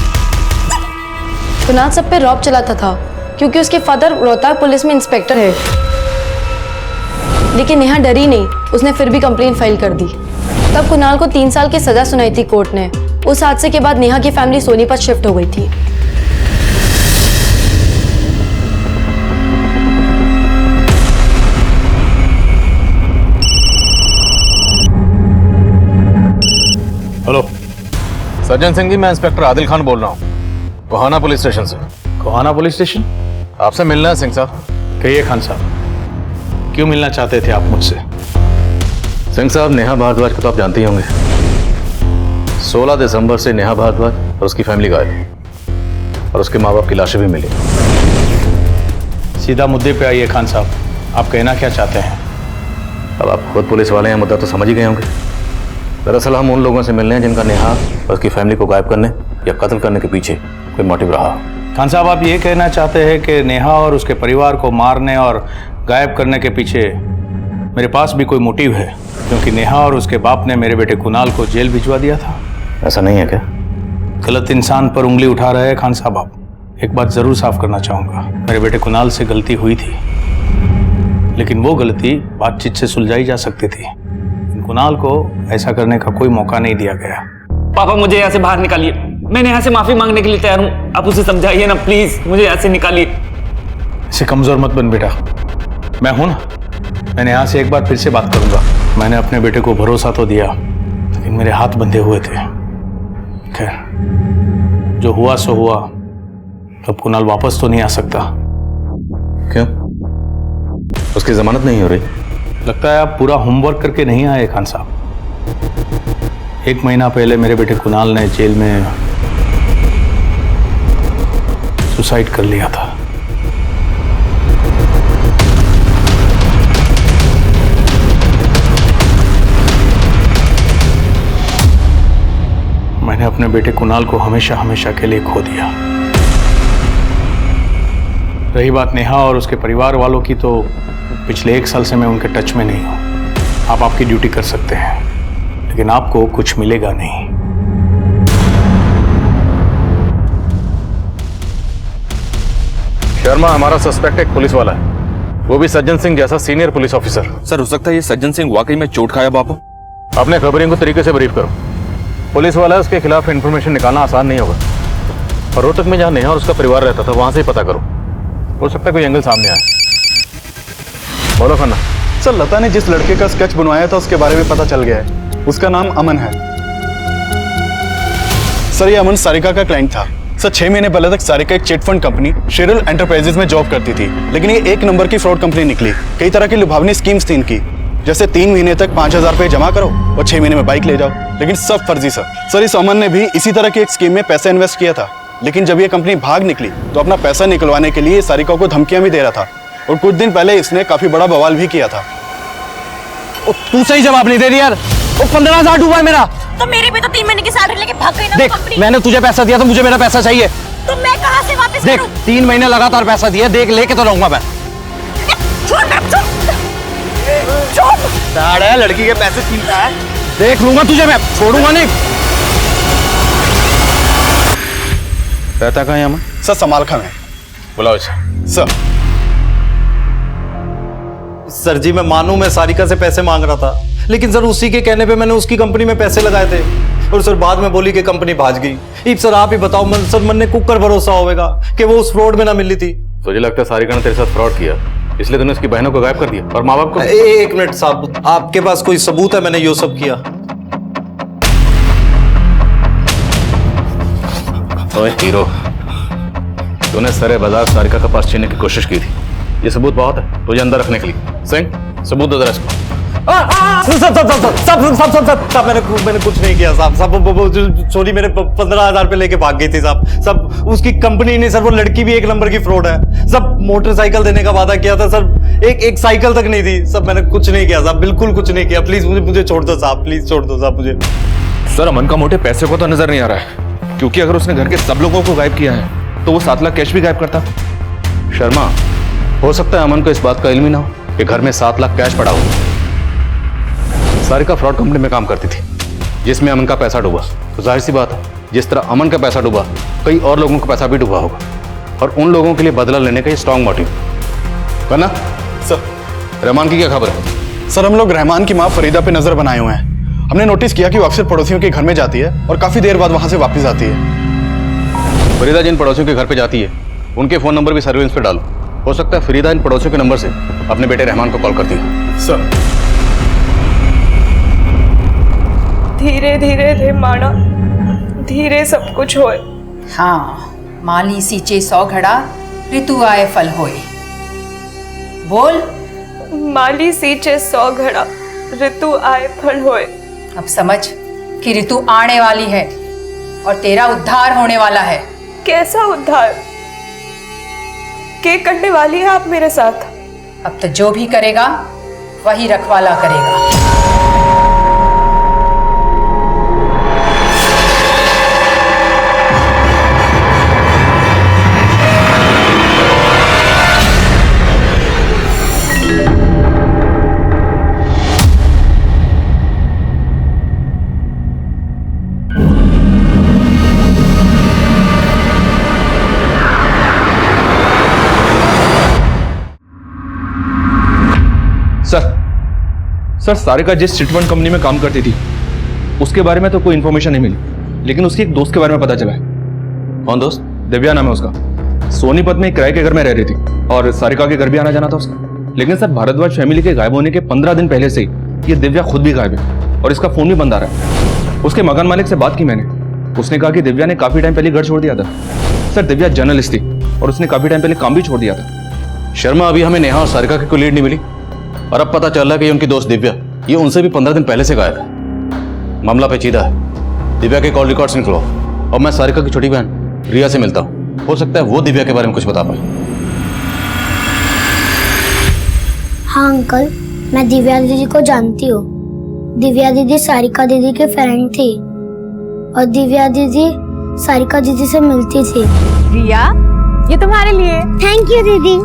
कुणाल सब पे रौब चलाता था क्योंकि उसके फादर रोहतक पुलिस में इंस्पेक्टर है। लेकिन नेहा डरी नहीं, उसने फिर भी कंप्लेंट फाइल कर दी। तब कुणाल को 3 साल की सजा सुनाई थी कोर्ट ने। उस हादसे के बाद नेहा की फैमिली सोनीपत शिफ्ट हो गई थी। हेलो सज्जन सिंह जी, मैं इंस्पेक्टर आदिल खान बोल रहा हूँ, कोहाना पुलिस स्टेशन से। कोहाना पुलिस स्टेशन? आपसे मिलना है सिंह साहब। कहिए खान साहब, क्यों मिलना चाहते थे आप मुझसे? सिंह साहब, नेहा भारद्वाज को तो आप जानते ही होंगे। 16 दिसंबर से नेहा भारद्वाज और उसकी फैमिली गायब और उसके माँ बाप की लाशें भी मिली। सीधा मुद्दे पे आइए खान साहब, आप कहना क्या चाहते हैं? अब आप खुद पुलिस वाले हैं, मुद्दा तो समझ ही गए होंगे। दरअसल हम उन लोगों से मिलने हैं जिनका नेहा और उसकी फैमिली को गायब करने या कत्ल करने के पीछे कोई मोटिव रहा। खान साहब, आप ये कहना चाहते हैं कि नेहा और उसके परिवार को मारने और गायब करने के पीछे मेरे पास भी कोई मोटिव है, क्योंकि नेहा और उसके बाप ने मेरे बेटे कुणाल को जेल भिजवा दिया था? ऐसा नहीं है क्या? गलत इंसान पर उंगली उठा रहे हैं खान साहब आप। एक बात जरूर साफ करना चाहूँगा, मेरे बेटे कुणाल से गलती हुई थी, लेकिन वो गलती बातचीत से सुलझाई जा सकती थी। कुणाल को ऐसा करने का कोई मौका नहीं दिया गया। पापा, मुझे यहाँ से बाहर निकालिए। मैंने यहाँ से माफी मांगने के लिए तैयार हूँ, आप उसे समझाइए ना प्लीज, मुझे यहाँ से निकालिए। इसे कमजोर मत बन बेटा, मैं हूं ना, मैंने यहाँ से एक बार फिर से बात करूंगा। मैंने अपने बेटे को भरोसा तो दिया, लेकिन मेरे हाथ बंधे हुए थे। खैर, जो हुआ सो हुआ। अब कुणाल वापस तो नहीं आ सकता। क्यों? उसकी जमानत नहीं हो रही? लगता है आप पूरा होमवर्क करके नहीं आए खान साहब। 1 महीना पहले मेरे बेटे कुणाल ने जेल में सुसाइड कर लिया था। मैंने अपने बेटे कुणाल को हमेशा हमेशा के लिए खो दिया। रही बात नेहा और उसके परिवार वालों की, तो पिछले 1 साल से मैं उनके टच में नहीं हूं। आप आपकी ड्यूटी कर सकते हैं, लेकिन आपको कुछ मिलेगा नहीं। शर्मा हमारा सस्पेक्ट एक पुलिस वाला है, वो भी सज्जन सिंह जैसा सीनियर पुलिस ऑफिसर। सर, हो सकता है ये सज्जन सिंह वाकई में चोट खाया बापू। अपने खबरियों को तरीके से ब्रीफ करो। पुलिस वाला है, उसके खिलाफ इंफॉर्मेशन निकालना आसान नहीं होगा। और रोहतक में जहाँ नेहा और उसका परिवार रहता था, वहां से ही पता करो, हो सकता है कोई एंगल सामने आए। बोलो खन्ना। सर, लता ने जिस लड़के का स्केच बनवाया था उसके बारे में पता चल गया है। उसका नाम अमन है। सर, ये अमन सारिका का क्लाइंट था। सर, 6 महीने पहले तक सारिका एक chit fund company Cheryl enterprises में जॉब करती थी, लेकिन ये 1 नंबर की फ्रॉड कंपनी निकली। कई तरह की लुभावनी स्कीम्स थी इनकी, जैसे 3 महीने तक 5000 रुपये जमा करो और 6 महीने में बाइक ले जाओ, लेकिन सब फर्जी। सर, इस अमन ने भी इसी तरह की एक स्कीम में पैसा इन्वेस्ट किया था, लेकिन जब ये कंपनी भाग निकली तो अपना पैसा निकलवाने के लिए सारिका को धमकियां भी दे रहा था, और कुछ दिन पहले इसने काफी बड़ा बवाल भी किया था। तू सही जवाब नहीं दे रही यार। वो 15,000 डूबा है मेरा। तो मेरी भी तो 3 महीने की सैलरी लेके भाग गई ना देख, कंपनी। मैंने तुझे पैसा दिया तो मुझे मेरा पैसा चाहिए। तो मैं कहाँ से वापस देख, करूं? 3 महीने लगातार पैसा दिया, देख लेके तो रहूंगा मैं। साढ़े लड़की के पैसे छीनता है। देख लूंगा तुझे, मैं छोड़ूंगा नहीं। रहता कहाँ है अमन? सर, समालखा में। बुलाओ इसे। सर। सर जी, मैं मानूं मैं सारिका से पैसे मांग रहा था, लेकिन सर उसी के कहने पे मैंने उसकी कंपनी में पैसे लगाए थे, और सर बाद में बोली कि कंपनी भाग गई। अब सर आप ही बताओ, सर मन ने कुकर भरोसा होगा कि वो उस फ्रॉड में ना मिली थी। तुझे लगता है सारिका ने तेरे साथ फ्रॉड किया, इसलिए तूने उसकी बहनों को गायब कर दिया और माँ बाप को? एक मिनट साहब, आपके पास कोई सबूत है मैंने ये सब किया? ओए हीरो, तूने सरे बाजार सारिका का पर्स छीनने की कोशिश की थी, ये सबूत बहुत है तुझे अंदर रखने के लिए। सिंह, सबूत दो जरा इसको। सब मैंने कुछ नहीं किया साहब। सब चोरी मेरे 15,000 रुपए लेके भाग गई थी साहब। सब उसकी कंपनी नहीं सर, वो लड़की भी 1 नंबर की फ्रॉड है। सब मोटरसाइकिल देने का वादा किया था सर, एक साइकिल तक नहीं दी। सब मैंने कुछ नहीं किया साहब, बिल्कुल कुछ नहीं किया। प्लीज मुझे छोड़ दो साहब, प्लीज छोड़ दो साहब मुझे। सर, अमन का मोटे पैसे को तो नजर नहीं आ रहा है, क्योंकि अगर उसने घर के सब लोगों को गायब किया है तो वो 7 लाख कैश भी गायब करता। शर्मा, हो सकता है अमन को इस बात का इल्म ही ना हो कि घर में 7 लाख कैश पड़ा हो। सारिका फ्रॉड कंपनी में काम करती थी जिसमें अमन का पैसा डूबा, तो जाहिर सी बात है जिस तरह अमन का पैसा डूबा, कई और लोगों का पैसा भी डूबा होगा, और उन लोगों के लिए बदला लेने का ये स्ट्रॉन्ग मोटिव। करना सर, रहमान की क्या खबर है? सर हम लोग रहमान की माँ फरीदा पे नजर बनाए हुए हैं। हमने नोटिस किया कि वो अक्सर पड़ोसियों के घर में जाती है और काफी देर बाद वहां से वापस आती है। फरीदा जिन पड़ोसियों के घर पे जाती है उनके फोन नंबर भी सर्विलेंस पे डालो। हो सकता है फरीदा इन पड़ोसियों के नंबर से अपने बेटे रहमान को कॉल करती है। सर धीरे धीरे रे माना, धीरे सब कुछ होए। हाँ, माली सींचे 100 घड़ा, ऋतु आए फल होए। बोल। माली सींचे 100 घड़ा, ऋतु आए फल होए। अब समझ कि ऋतु आने वाली है और तेरा उद्धार होने वाला है। कैसा उद्धार? क्या करने वाली है आप मेरे साथ? अब तो जो भी करेगा वही रखवाला करेगा। सर सारिका जिस चिटफंड कंपनी में काम करती थी उसके बारे में तो कोई इन्फॉर्मेशन नहीं मिली, लेकिन उसके एक दोस्त के बारे में पता चला है। कौन दोस्त? दिव्या नाम है उसका। सोनीपत में एक किराए के घर में रह रही थी और सारिका के घर भी आना जाना था उसका। लेकिन सर भारद्वाज फैमिली के गायब होने के 15 दिन पहले से ही ये दिव्या खुद भी गायब है और इसका फोन भी बंद आ रहा है। उसके मकान मालिक से बात की मैंने, उसने कहा कि दिव्या ने काफी टाइम पहले घर छोड़ दिया था। सर दिव्या जर्नलिस्ट थी और उसने काफी टाइम पहले काम भी छोड़ दिया था। शर्मा, अभी हमें नेहा और सारिका की कोई लीड नहीं मिली और अब पता चल रहा है कि ये उनकी दोस्त दिव्या ये उनसे भी 15 दिन पहले से गायब है। मामला पेचीदा है। दिव्या के कॉल रिकॉर्ड्स निकलवाओ और मैं सारिका की छोटी बहन रिया से मिलता हूँ। हो सकता है वो दिव्या के बारे में कुछ बता पाए। हाँ अंकल, मैं दिव्या दीदी को जानती हूँ। दिव्या दीदी सारिका दीदी के फ्रेंड थी और दिव्या दीदी सारिका दीदी से मिलती थी। रिया, ये तुम्हारे लिए। थैंक यू दीदी।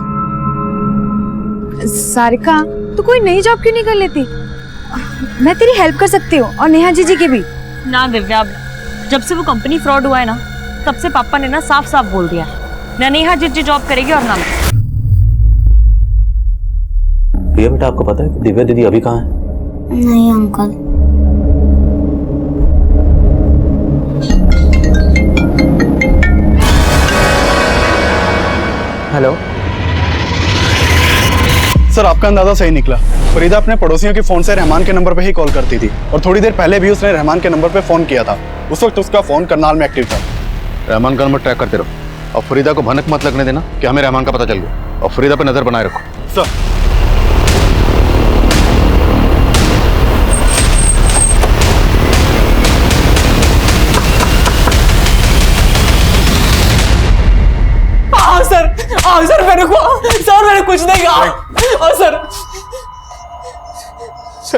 सारिका, तू कोई नई जॉब क्यों नहीं कर लेती? मैं तेरी हेल्प कर सकती हूँ और नेहा जीजी की भी। ना दिव्या, जब से वो कंपनी फ्रॉड हुआ है ना, तब से पापा ने ना साफ साफ बोल दिया है, ना नेहा जीजी जॉब करेगी और ना मैं। रिया बेटा, आपको पता है कि दिव्या दीदी अभी कहाँ है? नहीं अंकल। हेलो सर, आपका अंदाजा सही निकला। फरीदा अपने पड़ोसियों के फोन से रहमान के नंबर पे ही कॉल करती थी और थोड़ी देर पहले भी उसने रहमान के नंबर पे फोन किया था। उस वक्त उसका फोन करनाल में एक्टिव था। रहमान का नंबर ट्रैक करते रहो और फरीदा को भनक मत लगने देना कि हमें रहमान का पता चल गया, और फरीदा पे नजर बनाए रखो। सर सर मैंने कुछ नहीं कहा। और सर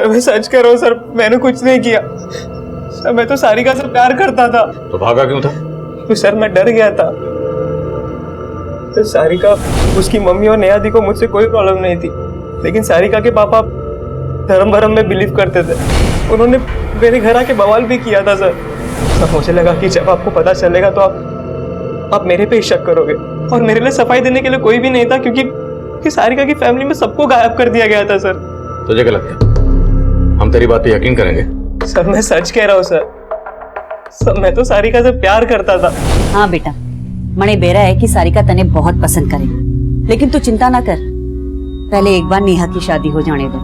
मैं सच कह रहा हूँ सर, मैंने कुछ नहीं किया सर। मैं तो सारिका से प्यार करता था। तो भागा क्यों था? तो सर मैं डर गया था। तो सारिका, उसकी मम्मी और नेहा दी को मुझसे कोई प्रॉब्लम नहीं थी, लेकिन सारिका के पापा धर्म भरम में बिलीव करते थे। उन्होंने मेरे घर आके बवाल भी किया था सर। मुझे लगा कि जब आपको पता चलेगा तो आप मेरे पे ही शक करोगे, और मेरे लिए सफाई देने के लिए कोई भी नहीं था, क्योंकि सारिका की फैमिली में सबको गायब कर दिया गया था सर। तुझे क्या लगता है हम तेरी बात पे यकीन करेंगे? सर मैं सच कह रहा हूँ सर, मैं तो सारिका से प्यार करता था। हाँ बेटा, मणे बेरा है कि सारिका तने बहुत पसंद करे, लेकिन तू चिंता ना कर। पहले एक बार नेहा की शादी हो जाने दो,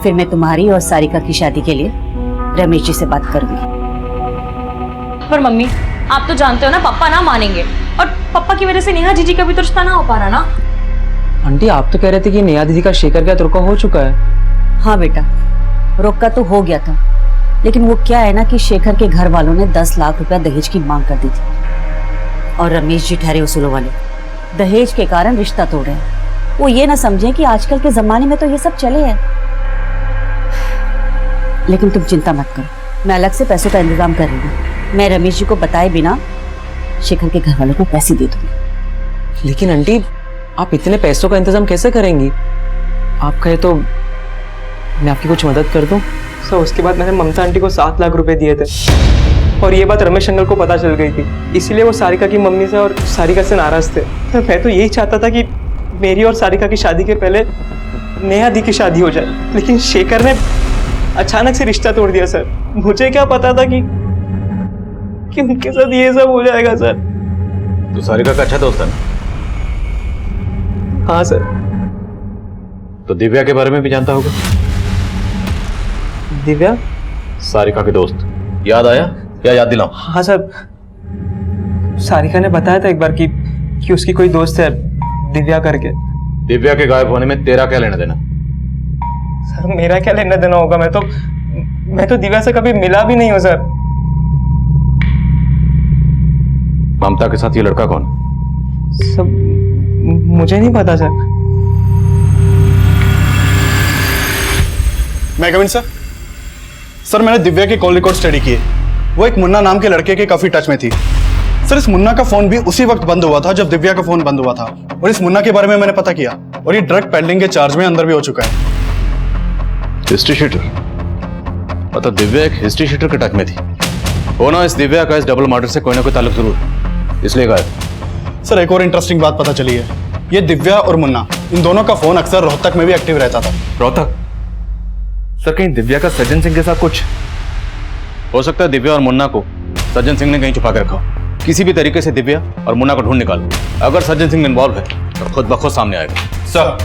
फिर मैं तुम्हारी और सारिका की शादी के लिए रमेश जी से बात करूंगी। पर मम्मी, आप तो जानते हो ना पापा ना मानेंगे, और पापा की वजह से नेहा जीजी का भी तो रिश्ता ना हो पा रहा ना। आंटी, आप तो कह रहे थे कि नेहा दीदी का शेखर का रुका हो चुका है। हाँ बेटा, रोका तो हो गया था, लेकिन वो क्या है ना कि शेखर के घर वालों ने 10 लाख रुपया दहेज की मांग कर दी थी, और रमेश जी ठहरे उसूलों वाले दहेज के कारण रिश्ता तोड़ रहे हैं। वो ये ना समझे कि आजकल के जमाने में तो ये सब चले हैं। लेकिन तुम चिंता मत करो, मैं अलग से पैसों का इंतजाम कर रही हूँ। मैं रमेश जी को बताए बिना शेखर के घर वालों को पैसे दे दूंगी। लेकिन आंटी, आप इतने पैसों का इंतजाम कैसे करेंगी? आप कहे तो मैं आपकी कुछ मदद कर दूं? सर उसके बाद मैंने ममता आंटी को 7 लाख रुपए दिए थे, और ये बात रमेश अंकल को पता चल गई थी, इसीलिए वो सारिका की मम्मी से और सारिका से नाराज थे। मैं तो यही चाहता था कि मेरी और सारिका की शादी के पहले नेहा दी की शादी हो जाए, लेकिन शेखर ने अचानक से रिश्ता तोड़ दिया सर। मुझे क्या पता था कि उनके साथ ये सब हो जाएगा सर। तो सारिका का अच्छा दोस्त है ना? हाँ सर। तो दिव्या के बारे में भी जानता होगा? दिव्या? सारिका के दोस्त, याद आया या याद दिलाऊं? हाँ सर, सारिका ने बताया था एक बार कि उसकी कोई दोस्त है दिव्या करके। दिव्या के गायब होने में तेरा क्या लेना देना? सर मेरा क्या लेना देना होगा, मैं तो दिव्या से कभी मिला भी नहीं हूं सर। ममता के साथ ये लड़का कौन? सब मुझे नहीं पता सर। मैं कमिन सर? सर मैंने दिव्या के कॉल रिकॉर्ड स्टडी किए। वो एक मुन्ना नाम के लड़के के काफी टच में थी। सर इस मुन्ना का फोन भी उसी वक्त बंद हुआ था जब दिव्या का फोन बंद हुआ था, और इस मुन्ना के बारे में मैंने पता किया और ये ड्रग पेडलिंग के चार्ज में अंदर भी हो चुका है। History sheeter? मतलब दिव्या एक हिस्ट्री शीटर के टच में थी। होना इस दिव्या का इस डबल मर्डर से कोई ना कोई ताल्लुक जरूर, इसलिए गायब। सर एक और इंटरेस्टिंग बात पता चली है, ये दिव्या और मुन्ना इन दोनों का फोन अक्सर रोहतक में भी एक्टिव रहता था। रोहतक? सर कहीं दिव्या का सज्जन सिंह के साथ कुछ? हो सकता है दिव्या और मुन्ना को सज्जन सिंह ने कहीं छुपा के रखा हो। किसी भी तरीके से दिव्या और मुन्ना को ढूंढ निकालो। अगर सज्जन सिंह इन्वॉल्व है तो खुद ब खुद सामने आएगा। सर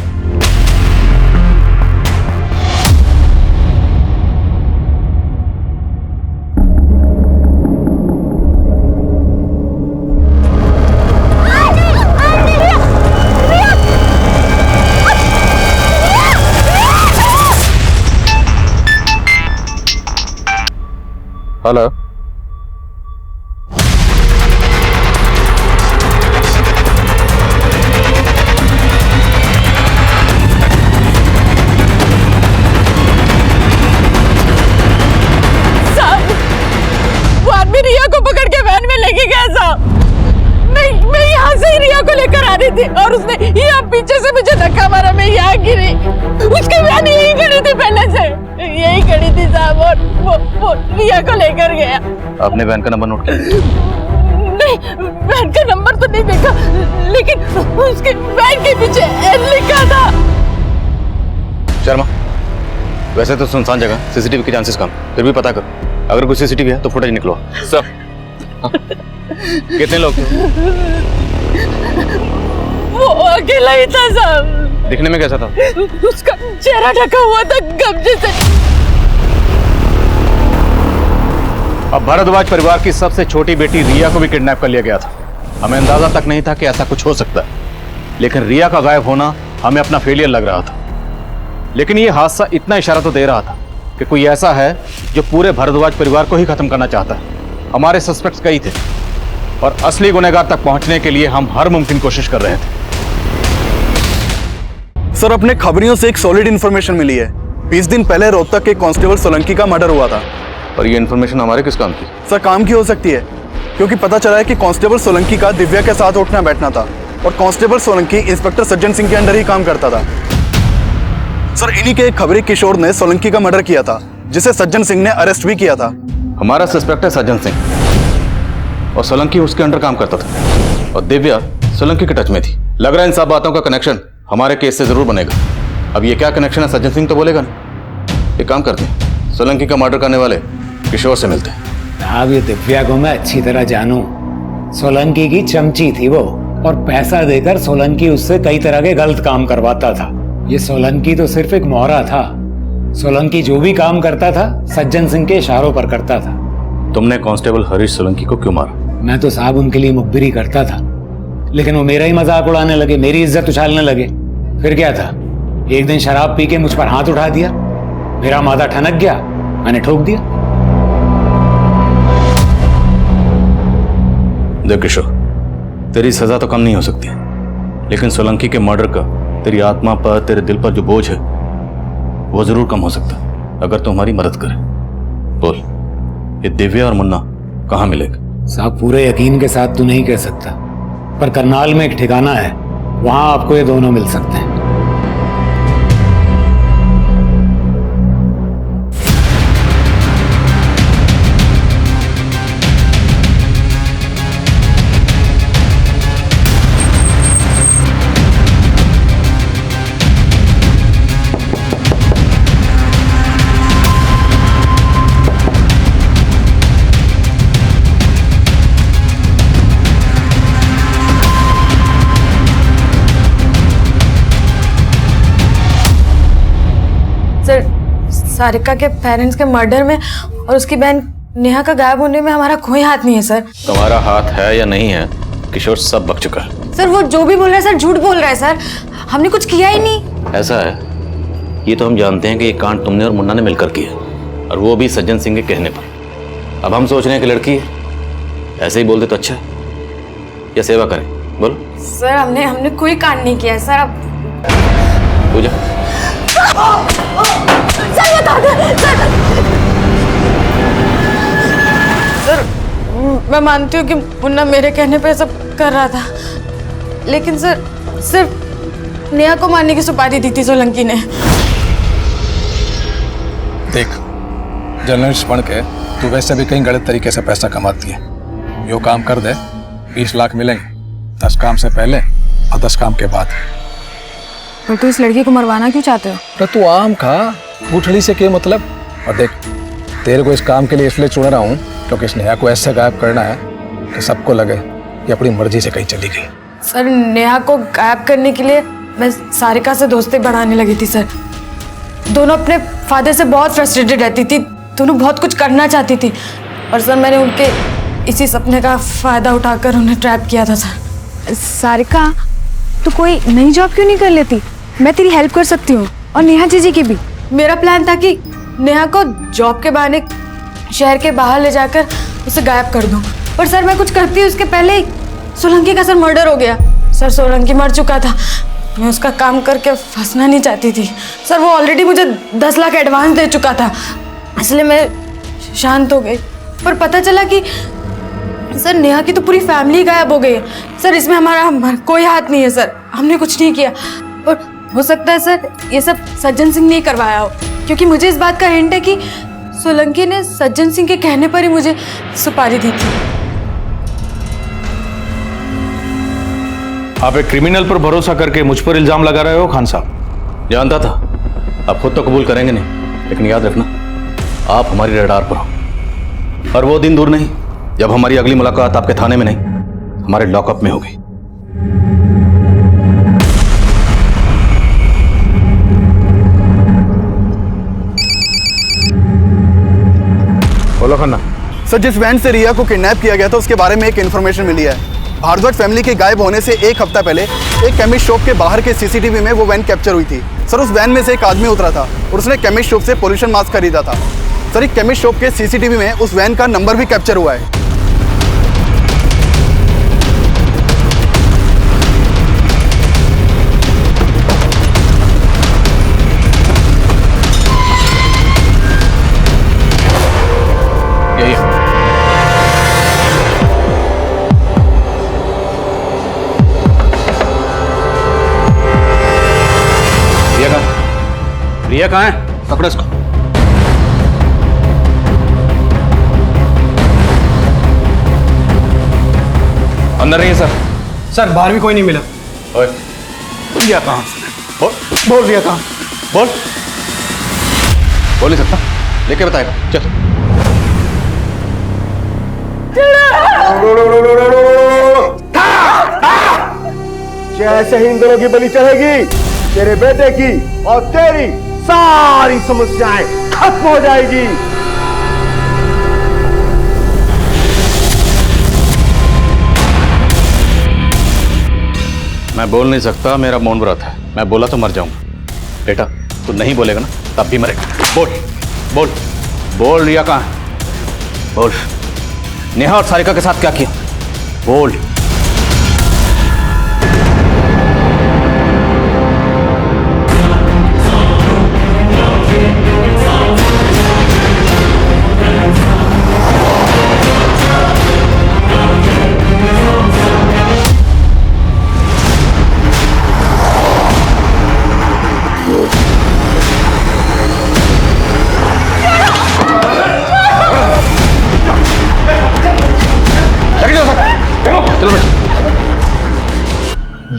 हेलो, वो आदमी रिया को पकड़ के वैन में लेके गया साहब। मैं यहाँ से ही रिया को लेकर आ रही थी और उसने यहाँ पीछे से मुझे धक्का मारा, मैं यहाँ गिरी। उसकी वैन यही खड़ी थी, पहले से यही खड़ी थी साहब, और वो रिया को लेकर गया। आपने वैन का नंबर नोट किया? नहीं, वैन का नंबर तो नहीं देखा, लेकिन उसके वैन के पीछे एल लिखा था। शर्मा, वैसे तो सुनसान जगह, सीसीटीवी के चांसेस कम, फिर भी पता करो। अगर कुछ सीसीटीवी है तो फुटेज निकलो। सब कितने लोग थे? वो अकेला ही था साहब। दिखने में कैसा था? उसका चेहरा ढका हुआ था गमछे से। अब भारद्वाज परिवार की सबसे छोटी बेटी रिया को भी किडनैप कर लिया गया था। हमें अंदाजा तक नहीं था कि ऐसा कुछ हो सकता है, लेकिन रिया का गायब होना हमें अपना फेलियर लग रहा था। लेकिन यह हादसा इतना इशारा तो दे रहा था कि कोई ऐसा है जो पूरे भारद्वाज परिवार को ही खत्म करना चाहता है। हमारे सस्पेक्ट्स कई थे और असली गुनहगार तक पहुंचने के लिए हम हर मुमकिन कोशिश कर रहे थे। सर अपने खबरियों से एक सॉलिड इंफॉर्मेशन मिली है। 20 दिन पहले रोहतक के कांस्टेबल सोलंकी का मर्डर हुआ था। और ये इंफॉर्मेशन हमारे किस काम की? सर काम की हो सकती है, क्योंकि पता चला है कि कांस्टेबल सोलंकी का दिव्या के साथ उठना बैठना था और कांस्टेबल सोलंकी इंस्पेक्टर सज्जन सिंह के अंडर ही काम करता था। सर इन्हीं के एक खबरी किशोर ने सोलंकी का मर्डर किया था, जिसे सज्जन सिंह ने अरेस्ट भी किया था। हमारा सस्पेक्ट है सज्जन सिंह और सोलंकी उसके अंडर काम करता था और दिव्या सोलंकी के टच में थी। लग रहा है इन सब बातों का कनेक्शन हमारे केस से जरूर बनेगा। अब ये क्या कनेक्शन है सज्जन सिंह तो बोलेगा ना। एक काम करते हैं, सोलंकी का मर्डर करने वाले किशोर से मिलते हैं। अब ये दिव्या को मैं अच्छी तरह जानूं। सोलंकी की चमची थी वो, और पैसा देकर सोलंकी उससे कई तरह के गलत काम करवाता था। ये सोलंकी तो सिर्फ एक मोहरा था। सोलंकी जो भी काम करता था सज्जन सिंह के इशारों पर करता था। तुमने कांस्टेबल हरीश सोलंकी को क्यों मारा? मैं तो साहब उनके लिए मुखबिरी करता था, लेकिन वो मेरा ही मजाक उड़ाने लगे, मेरी इज्जत उछालने लगे। फिर क्या था, एक दिन शराब पी के मुझ पर हाथ उठा दिया, मेरा माथा ठनक गया, मैंने ठोक दिया। देख किशोर, तेरी सजा तो कम नहीं हो सकती, लेकिन सोलंकी के मर्डर का तेरी आत्मा पर, तेरे दिल पर जो बोझ है वो जरूर कम हो सकता है अगर तू हमारी मदद करे। बोल, ये दिव्या और मुन्ना कहाँ मिलेगा? साहब पूरे यकीन के साथ तो नहीं कह सकता, पर करनाल में एक ठिकाना है, वहां आपको ये दोनों मिल सकते हैं। सारिका के पेरेंट्स के मर्डर में और उसकी बहन नेहा का गायब होने में हमारा कोई हाथ नहीं है सर। तुम्हारा हाथ है या नहीं है, किशोर सब बक चुका है। सर वो जो भी बोल रहा है सर झूठ बोल रहा है सर, हमने कुछ किया ही नहीं। ऐसा है, ये तो हम जानते हैं कि ये कांड तुमने और मुन्ना ने मिलकर किया, और वो भी सज्जन सिंह के कहने पर। अब हम सोच रहे हैं कि लड़की है, ऐसे ही बोल दे तो अच्छा है, या सेवा करें? बोलो। सर हमने कोई कांड नहीं किया है सर। अब पूजा सर बता दो सर, मैं मानती हूँ कि मुन्ना मेरे कहने पे सब कर रहा था, लेकिन सर सिर्फ नेहा को मारने की सुपारी दी थी सोलंकी ने। देख, जर्नलिस्ट बन के तू वैसे भी कहीं गलत तरीके से पैसा कमाती है। यो काम कर दे, 20 लाख मिलेंगे, 10 काम से पहले और 10 काम के बाद। पर तू इस लड़की को मरवाना क्यों चाहते हो? तो तू आम खा, गुठली से क्या मतलब? और देख, तेरे को इस काम के लिए इसलिए चुन रहा हूँ क्योंकि इस नेहा को ऐसे गायब करना है कि सबको लगे कि अपनी मर्जी से कहीं चली गई। सर नेहा को गायब करने के लिए मैं सारिका से दोस्ती बढ़ाने लगी थी सर। दोनों अपने फादर से बहुत फ्रस्ट्रेटेड रहती थी, दोनों बहुत कुछ करना चाहती थी, और सर मैंने उनके इसी सपने का फायदा उठाकर उन्हें ट्रैप किया था सर। सारिका तू कोई नई जॉब क्यों नहीं कर लेती? मैं तेरी हेल्प कर सकती हूँ, और नेहा जीजी की भी। मेरा प्लान था कि नेहा को जॉब के बहाने शहर के बाहर ले जाकर उसे गायब कर दूँ, पर सर मैं कुछ करती हूँ उसके पहले ही सोलंकी का सर मर्डर हो गया। सर सोलंकी मर चुका था, मैं उसका काम करके फंसना नहीं चाहती थी। सर वो ऑलरेडी मुझे 10 लाख एडवांस दे चुका था, इसलिए मैं शांत हो गई। पर पता चला कि सर नेहा की तो पूरी फैमिली गायब हो गई है। सर इसमें हमारा कोई हाथ नहीं है सर, हमने कुछ नहीं किया। और हो सकता है सर ये सब सज्जन सिंह ने करवाया हो, क्योंकि मुझे इस बात का हिंट है कि सोलंकी ने सज्जन सिंह के कहने पर ही मुझे सुपारी दी थी। आप एक क्रिमिनल पर भरोसा करके मुझ पर इल्जाम लगा रहे हो खान साहब? जानता था, आप खुद तो कबूल करेंगे नहीं, लेकिन याद रखना आप हमारी रडार पर हो, और वो दिन दूर नहीं जब हमारी अगली मुलाकात आपके थाने में नहीं, हमारे लॉकअप में होगी। बोलो खन्ना। सर जिस वैन से रिया को किडनैप किया गया था उसके बारे में एक इन्फॉर्मेशन मिली है। भारद्वाज फैमिली के गायब होने से 1 हफ्ता पहले एक केमिस्ट शॉप के बाहर के सीसीटीवी में वो वैन कैप्चर हुई थी। सर उस वैन में से एक आदमी उतरा था और उसने केमिस्ट शॉप से पोल्यूशन मास्क खरीदा था। सर एक केमिस्ट शॉप के सीसीटीवी में उस वैन का नंबर भी कैप्चर हुआ है। रिया कहाँ है? पकड़ो इसको। अंदर नहीं है सर। सर बाहर भी कोई नहीं मिला। ओए, रिया कहाँ? बोल रिया कहाँ? बोल नहीं सकता, लेके बताएगा। चल। जैसे ही इन दोनों की बलि चढ़ेगी, तेरे बेटे की और तेरी सारी समस्याएं खत्म हो जाएगी। मैं बोल नहीं सकता, मेरा मौन व्रत है। मैं बोला तो मर जाऊंगा। बेटा तू नहीं बोलेगा ना, तब भी मरेगा। बोल बोल बोल, रिया कहाँ है? बोल। नेहा और सारिका के साथ क्या किया? बोल।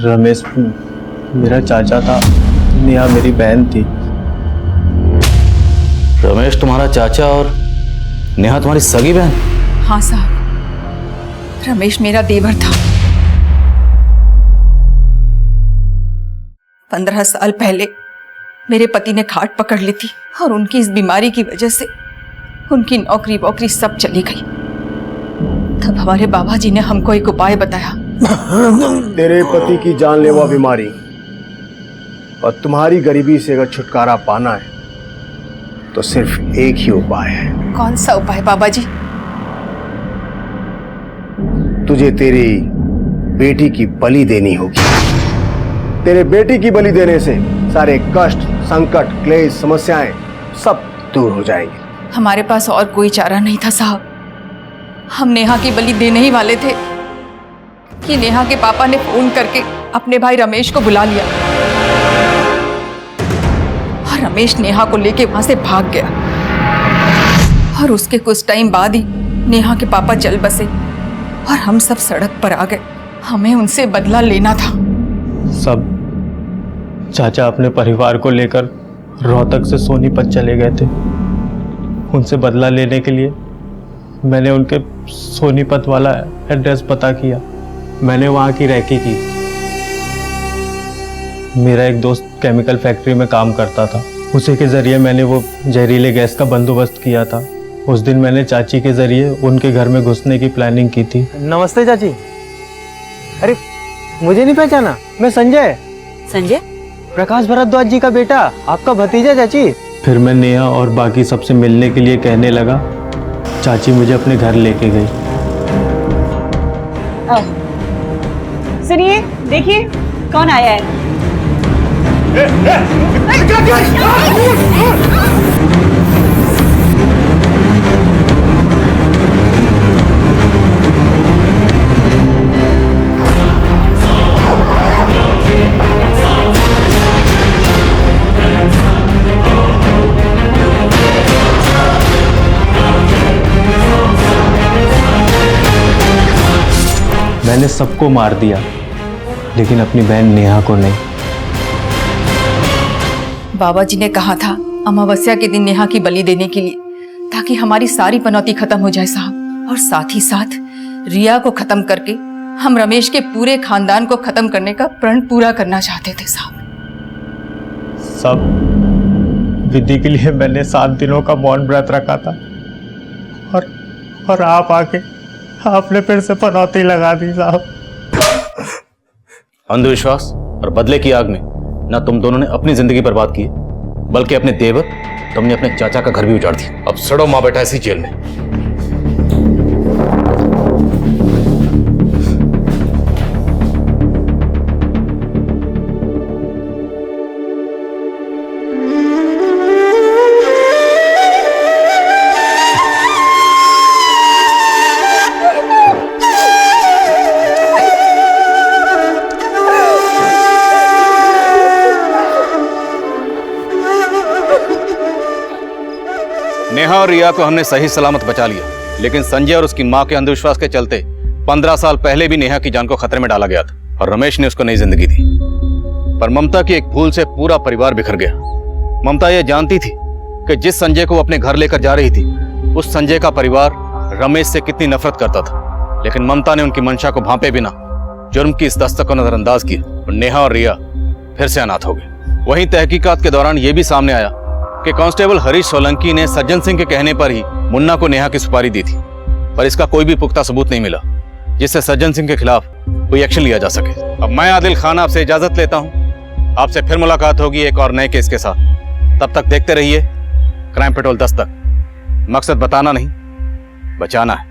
रमेश मेरा चाचा था, नेहा मेरी बहन थी। रमेश तुम्हारा चाचा और नेहा तुम्हारी सगी बहन? हाँ साहब, रमेश मेरा देवर था। 15 साल पहले मेरे पति ने खाट पकड़ ली थी और उनकी इस बीमारी की वजह से उनकी नौकरी वोकरी सब चली गई। तब हमारे बाबा जी ने हमको एक उपाय बताया। तेरे पति की जानलेवा बीमारी और तुम्हारी गरीबी से अगर छुटकारा पाना है तो सिर्फ एक ही उपाय है। कौन सा उपाय बाबा जी? तुझे तेरी बेटी की बलि देनी होगी। तेरे बेटी की बलि देने से सारे कष्ट, संकट, क्लेश, समस्याएं सब दूर हो जाएंगे। हमारे पास और कोई चारा नहीं था साहब। हम नेहा की बलि देने ही वाले थे कि नेहा के पापा ने फोन करके अपने भाई रमेश को बुला लिया और रमेश नेहा को लेके वहां से भाग गया। और उसके कुछ टाइम बाद ही नेहा के पापा चल बसे और हम सब सड़क पर आ गए। हमें उनसे बदला लेना था। सब चाचा अपने परिवार को लेकर रोहतक से सोनीपत चले गए थे। उनसे बदला लेने के लिए मैंने उनके सोनीपत वाला एड्रेस पता किया। मैंने वहाँ की रैकी की। मेरा एक दोस्त केमिकल फैक्ट्री में काम करता था। उसी के ज़रिए मैंने वो जहरीले गैस का बंदोबस्त किया था। उस दिन मैंने चाची के ज़रिए उनके घर में घुसने की प्लानिंग की थी। नमस्ते चाची। अरे मुझे नहीं पहचाना? मैं संजय। संजय? प्रकाश भारद्वाज जी का बेटा, आपका भतीजा चाची। फिर मैं नेहा और बाकी सबसे मिलने के लिए कहने लगा। चाची मुझे अपने घर लेके गई। सुनिए, देखिए कौन आया है। मैंने सबको मार दिया, लेकिन अपनी बहन नेहा को नहीं। बाबा जी ने कहा था अमावस्या के दिन नेहा की बलि देने के लिए, ताकि हमारी सारी पनौती खत्म हो जाए साहब। और साथ ही साथ रिया को खत्म करके हम रमेश के पूरे खानदान को खत्म करने का प्रण पूरा करना चाहते थे साहब। सब विधि के लिए मैंने 7 दिनों का मौन व्रत रखा था और आप आके आपने फिर से पनौती लगा दी साहब। अंधविश्वास और बदले की आग में ना तुम दोनों ने अपनी जिंदगी बर्बाद की, बल्कि अपने देवर तुमने अपने चाचा का घर भी उजाड़ दिया। अब सड़ो माँ बेटा इसी जेल में। नेहा और रिया को हमने सही सलामत बचा लिया, लेकिन संजय और उसकी मां के अंधविश्वास के चलते 15 साल पहले भी नेहा की जान को खतरे में डाला गया था और रमेश ने उसको नई जिंदगी दी। पर ममता की एक भूल से पूरा परिवार बिखर गया। ममता यह जानती थी कि जिस संजय को अपने घर लेकर जा रही थी, उस संजय का परिवार रमेश से कितनी नफरत करता था। लेकिन ममता ने उनकी मंशा को भांपे बिना जुर्म की इस दस्तक को नजरअंदाज किया और नेहा और रिया फिर से अनाथ हो गए। वहीं तहकीकात के दौरान यह भी सामने आया कि कांस्टेबल हरीश सोलंकी ने सज्जन सिंह के कहने पर ही मुन्ना को नेहा की सुपारी दी थी, पर इसका कोई भी पुख्ता सबूत नहीं मिला जिससे सज्जन सिंह के खिलाफ कोई एक्शन लिया जा सके। अब मैं आदिल खान आपसे इजाजत लेता हूं। आपसे फिर मुलाकात होगी एक और नए केस के साथ। तब तक देखते रहिए क्राइम पेट्रोल दस्तक। मकसद बताना नहीं, बचाना है।